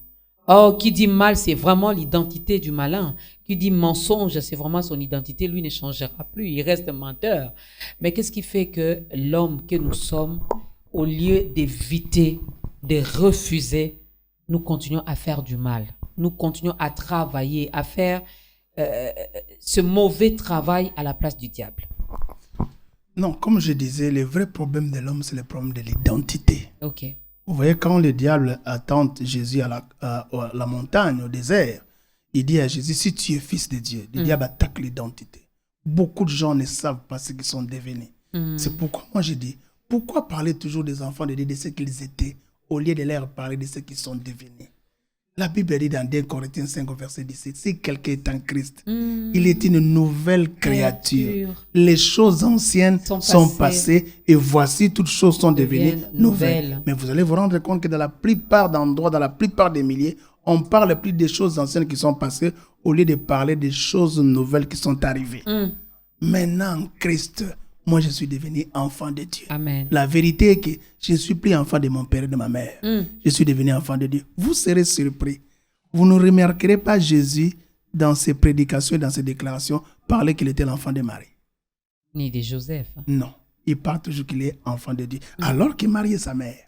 Or, qui dit mal, c'est vraiment l'identité du malin. Qui dit mensonge, c'est vraiment son identité. Lui ne changera plus, il reste menteur. Mais qu'est-ce qui fait que l'homme que nous sommes, au lieu d'éviter, de refuser, nous continuons à faire du mal. Nous continuons à travailler, à faire ce mauvais travail à la place du diable. Non, comme je disais, le vrai problème de l'homme, c'est le problème de l'identité. Ok. Vous voyez, quand le diable attend Jésus à la montagne, au désert, il dit à Jésus, si tu es fils de Dieu, le diable attaque l'identité. Beaucoup de gens ne savent pas ce qu'ils sont devenus. C'est pourquoi moi je dis, pourquoi parler toujours des enfants de Dieu, de ce qu'ils étaient, au lieu de leur parler de ce qu'ils sont devenus? La Bible dit dans 2 Corinthiens 5, verset 17, si quelqu'un est en Christ, il est une nouvelle créature. Les choses anciennes sont passées et voici toutes choses sont devenues nouvelles. Mais vous allez vous rendre compte que dans la plupart d'endroits, dans la plupart des milliers, on parle plus des choses anciennes qui sont passées au lieu de parler des choses nouvelles qui sont arrivées. Maintenant, en Christ, moi, je suis devenu enfant de Dieu. Amen. La vérité est que je ne suis plus enfant de mon père et de ma mère. Je suis devenu enfant de Dieu. Vous serez surpris. Vous ne remarquerez pas Jésus dans ses prédications et dans ses déclarations parler qu'il était l'enfant de Marie. Ni de Joseph. Non. Il parle toujours qu'il est enfant de Dieu. Alors que Marie est sa mère.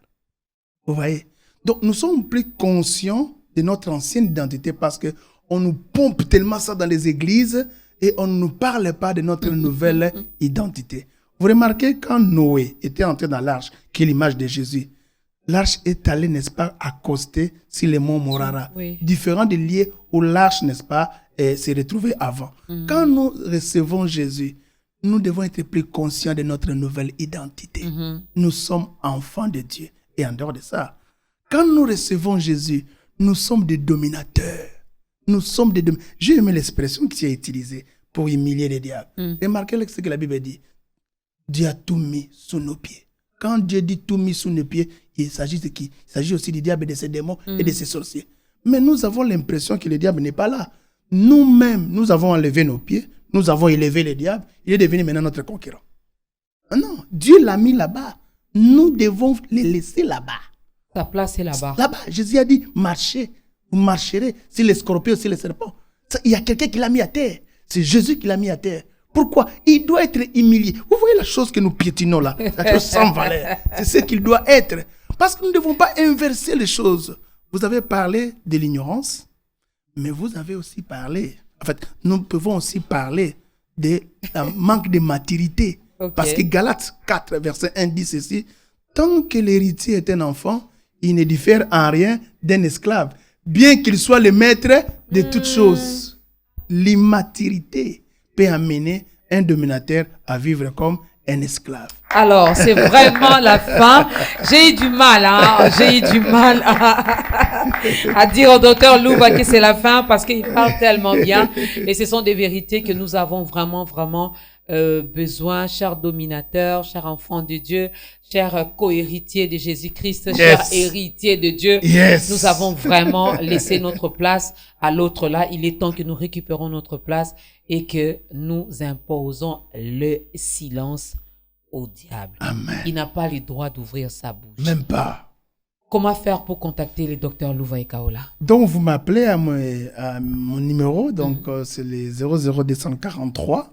Vous voyez? Donc, nous sommes plus conscients de notre ancienne identité parce qu'on nous pompe tellement ça dans les églises et on ne nous parle pas de notre nouvelle identité. Vous remarquez, quand Noé était entré dans l'arche, qui est l'image de Jésus, l'arche est allée, n'est-ce pas, accoster sur les monts Morara. Oui. Différent des lieux où l'arche, n'est-ce pas, s'est retrouvée avant. Quand nous recevons Jésus, nous devons être plus conscients de notre nouvelle identité. Nous sommes enfants de Dieu. Et en dehors de ça, quand nous recevons Jésus, nous sommes des dominateurs. Nous sommes des dominateurs. J'ai aimé l'expression qui a utilisée pour humilier les diables. Remarquez ce que la Bible dit. Dieu a tout mis sous nos pieds. Quand Dieu dit tout mis sous nos pieds, il s'agit de qui? Il s'agit aussi du diable et de ses démons et de ses sorciers. Mais nous avons l'impression que le diable n'est pas là. Nous-mêmes, nous avons enlevé nos pieds. Nous avons élevé le diable. Il est devenu maintenant notre conquérant. Non, Dieu l'a mis là-bas. Nous devons le laisser là-bas. Sa place est là-bas. Là-bas, Jésus a dit, marchez. Vous marcherez sur les scorpions, sur les serpents. Il y a quelqu'un qui l'a mis à terre. C'est Jésus qui l'a mis à terre. Pourquoi? Il doit être humilié. Vous voyez la chose que nous piétinons là, la chose sans valeur. C'est ce qu'il doit être. Parce que nous ne devons pas inverser les choses. Vous avez parlé de l'ignorance, mais vous avez aussi parlé, en fait, nous pouvons aussi parler d'un manque de maturité. Okay. Parce que Galates 4, verset 1 dit ceci, tant que l'héritier est un enfant, il ne diffère en rien d'un esclave, bien qu'il soit le maître de toutes choses. L'immaturité peut amener un dominateur à vivre comme un esclave. Alors, c'est vraiment la fin. J'ai eu du mal à dire au docteur Louva que c'est la fin parce qu'il parle tellement bien. Et ce sont des vérités que nous avons vraiment besoin, chers dominateurs, chers enfants de Dieu, chers co-héritiers de Jésus-Christ, chers héritiers de Dieu. Nous avons vraiment laissé notre place à l'autre là. Il est temps que nous récupérons notre place et que nous imposons le silence au diable. Amen. Il n'a pas le droit d'ouvrir sa bouche. Même pas. Comment faire pour contacter le docteur Louva Ekaola? Donc, vous m'appelez à mon numéro. Donc, c'est les 00243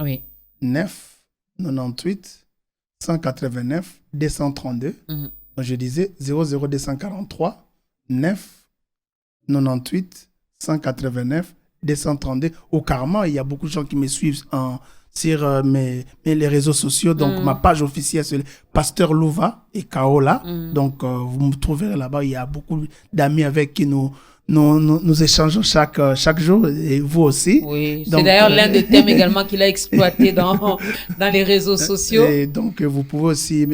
9 98 189 232. Donc, je disais 00243 9 98 189 232. Au Carmel, il y a beaucoup de gens qui me suivent sur les réseaux sociaux. Donc, ma page officielle, c'est Pasteur Louva et Kaola. Donc, vous me trouverez là-bas. Il y a beaucoup d'amis avec qui nous échangeons chaque jour, et vous aussi. Oui, c'est d'ailleurs l'un des thèmes également qu'il a exploité dans les réseaux sociaux. Et donc, vous pouvez aussi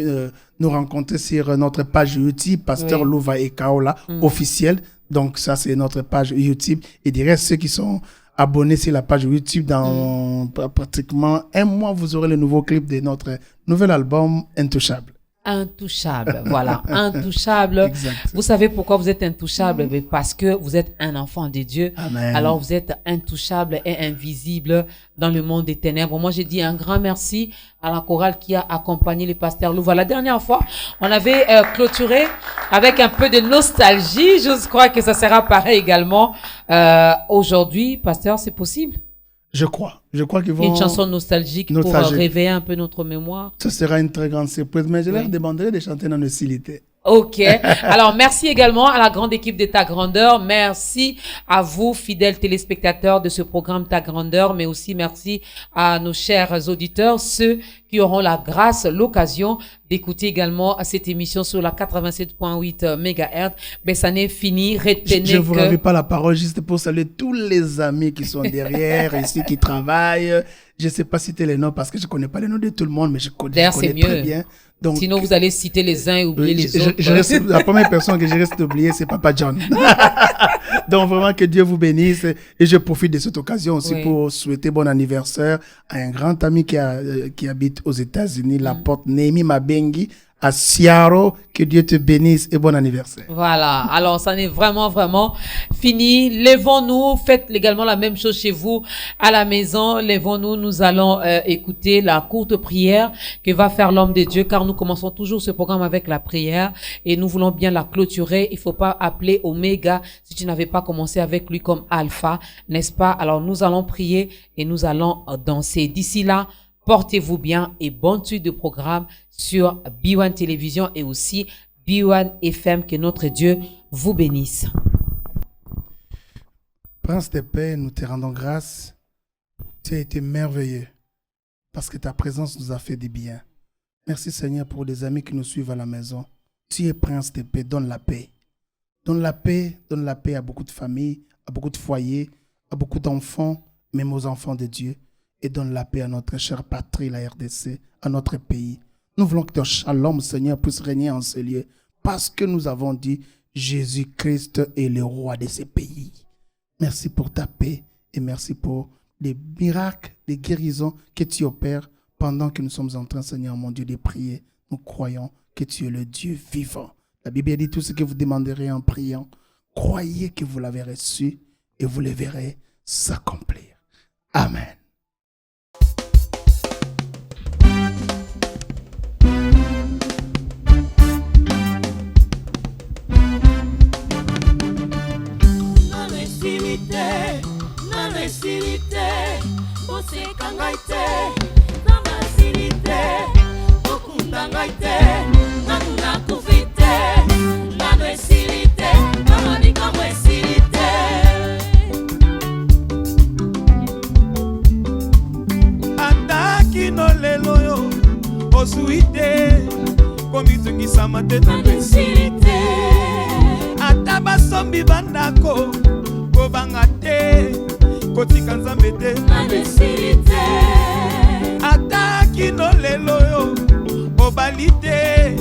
nous rencontrer sur notre page YouTube, Pasteur Louva et Kaola, officielle. Donc, ça, c'est notre page YouTube. Et du reste, ceux qui sont abonnés sur la page YouTube, dans pratiquement un mois, vous aurez le nouveau clip de notre nouvel album, Intouchable. Intouchable, voilà, intouchable. Exact. Vous savez pourquoi vous êtes intouchable? Parce que vous êtes un enfant de Dieu. Amen. Alors vous êtes intouchable et invisible dans le monde des ténèbres. Moi, j'ai dit un grand merci à la chorale qui a accompagné le pasteur Louva. La dernière fois, on avait clôturé avec un peu de nostalgie. Je crois que ça sera pareil également aujourd'hui. Pasteur, c'est possible? Je crois qu'ils vont... Une chanson nostalgique pour réveiller un peu notre mémoire. Ce sera une très grande surprise, mais je leur demanderai de chanter dans docilité. Ok. Alors, merci également à la grande équipe de Ta Grandeur. Merci à vous, fidèles téléspectateurs de ce programme Ta Grandeur, mais aussi merci à nos chers auditeurs, ceux qui auront la grâce, l'occasion d'écouter également cette émission sur la 87.8 MHz. Mais ça n'est fini. Retenez je vous ravais pas la parole juste pour saluer tous les amis qui sont derrière, ici, qui travaillent. Je sais pas citer les noms parce que je connais pas les noms de tout le monde, mais je connais très bien. Donc, sinon, vous allez citer les uns et oublier les autres. La première personne que je risque d'oublier, c'est Papa John. Donc, vraiment, que Dieu vous bénisse. Et je profite de cette occasion aussi pour souhaiter bon anniversaire à un grand ami qui habite aux États-Unis, la porte Némi Mabengi, à Seattle. Que Dieu te bénisse et bon anniversaire. Voilà. Alors, ça n'est vraiment fini. Lèvons-nous. Faites également la même chose chez vous à la maison. Lèvons-nous. Nous allons écouter la courte prière que va faire l'homme de Dieu, car nous commençons toujours ce programme avec la prière et nous voulons bien la clôturer. Il faut pas appeler Oméga si tu n'avais pas commencé avec lui comme Alpha, n'est-ce pas? Alors, nous allons prier et nous allons danser. D'ici là, portez-vous bien et bonne suite de programme sur B1 Télévision et aussi B1 FM. Que notre Dieu vous bénisse. Prince de paix, nous te rendons grâce. Tu as été merveilleux parce que ta présence nous a fait du bien. Merci Seigneur pour les amis qui nous suivent à la maison. Tu es Prince de paix, donne la paix. Donne la paix à beaucoup de familles, à beaucoup de foyers, à beaucoup d'enfants, même aux enfants de Dieu. Et donne la paix à notre chère patrie, la RDC, à notre pays. Nous voulons que ton shalom, Seigneur, puisse régner en ce lieu. Parce que nous avons dit, Jésus-Christ est le roi de ces pays. Merci pour ta paix et merci pour les miracles, les guérisons que tu opères pendant que nous sommes en train, Seigneur, mon Dieu, de prier. Nous croyons que tu es le Dieu vivant. La Bible dit tout ce que vous demanderez en priant. Croyez que vous l'avez reçu et vous le verrez s'accomplir. Amen. Atabasombi bandako kobanga te kotika nzambe te na besite ataki no lelo yo obalite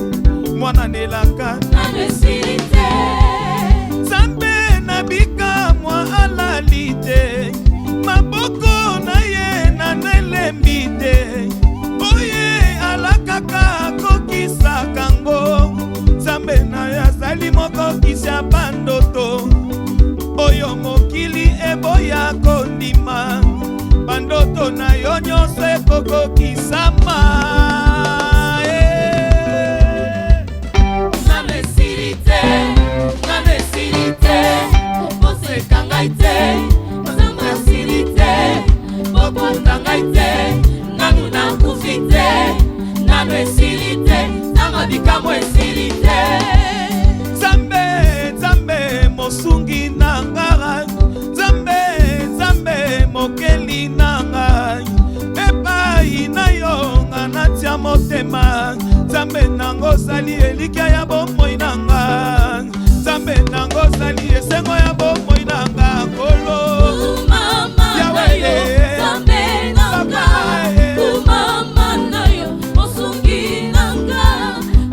mwana nelaka na besite nzambe na bika mwa alalite maboko na ye na nelembi te oye alakaka kokisaka ngo nzambe na ye azali moko kisia bandoto oyo mokili eboya kondima bandoto na yo nyonso ekokokisama na mesilite poseka ngai te na mesilite pokota ngai te nanu nakufi te na mesilite nanga bikamo esilite Nzambe mosungi nanga Nzambe nango sali elikya ya bomoi nanga, Nzambe nango sali esengo ya bomoi nanga kolo. Yawe Nzambe nanga, kumama nayo mosungi nanga,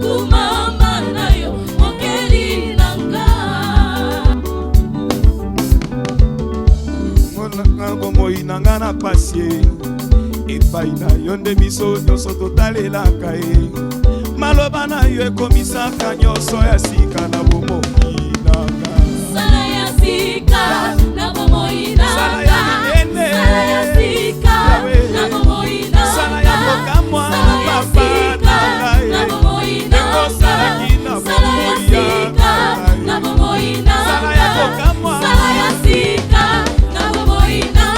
kumama nayo mokeli nanga. Ngona bomoi nanga na pasie, epai na yo nde miso nyonso totalelaka ye. Maloba na yo ekomisaka nyonso ya sika na bomoi nanga. Sala ya sika na bomoi nanga, Sala ya minene, sala ya sika na bomoi nanga, sala ya kokamwa papa nanga na bomoi nanga, ekosalaki na sala ya bomoi sika na bomoi nanga, sala ya kokamwa, sala ya sika na bomoi nanga.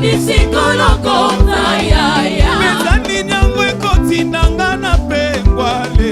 Nisikolokoza ya ya Bezani nyango ekotinanga na pengwale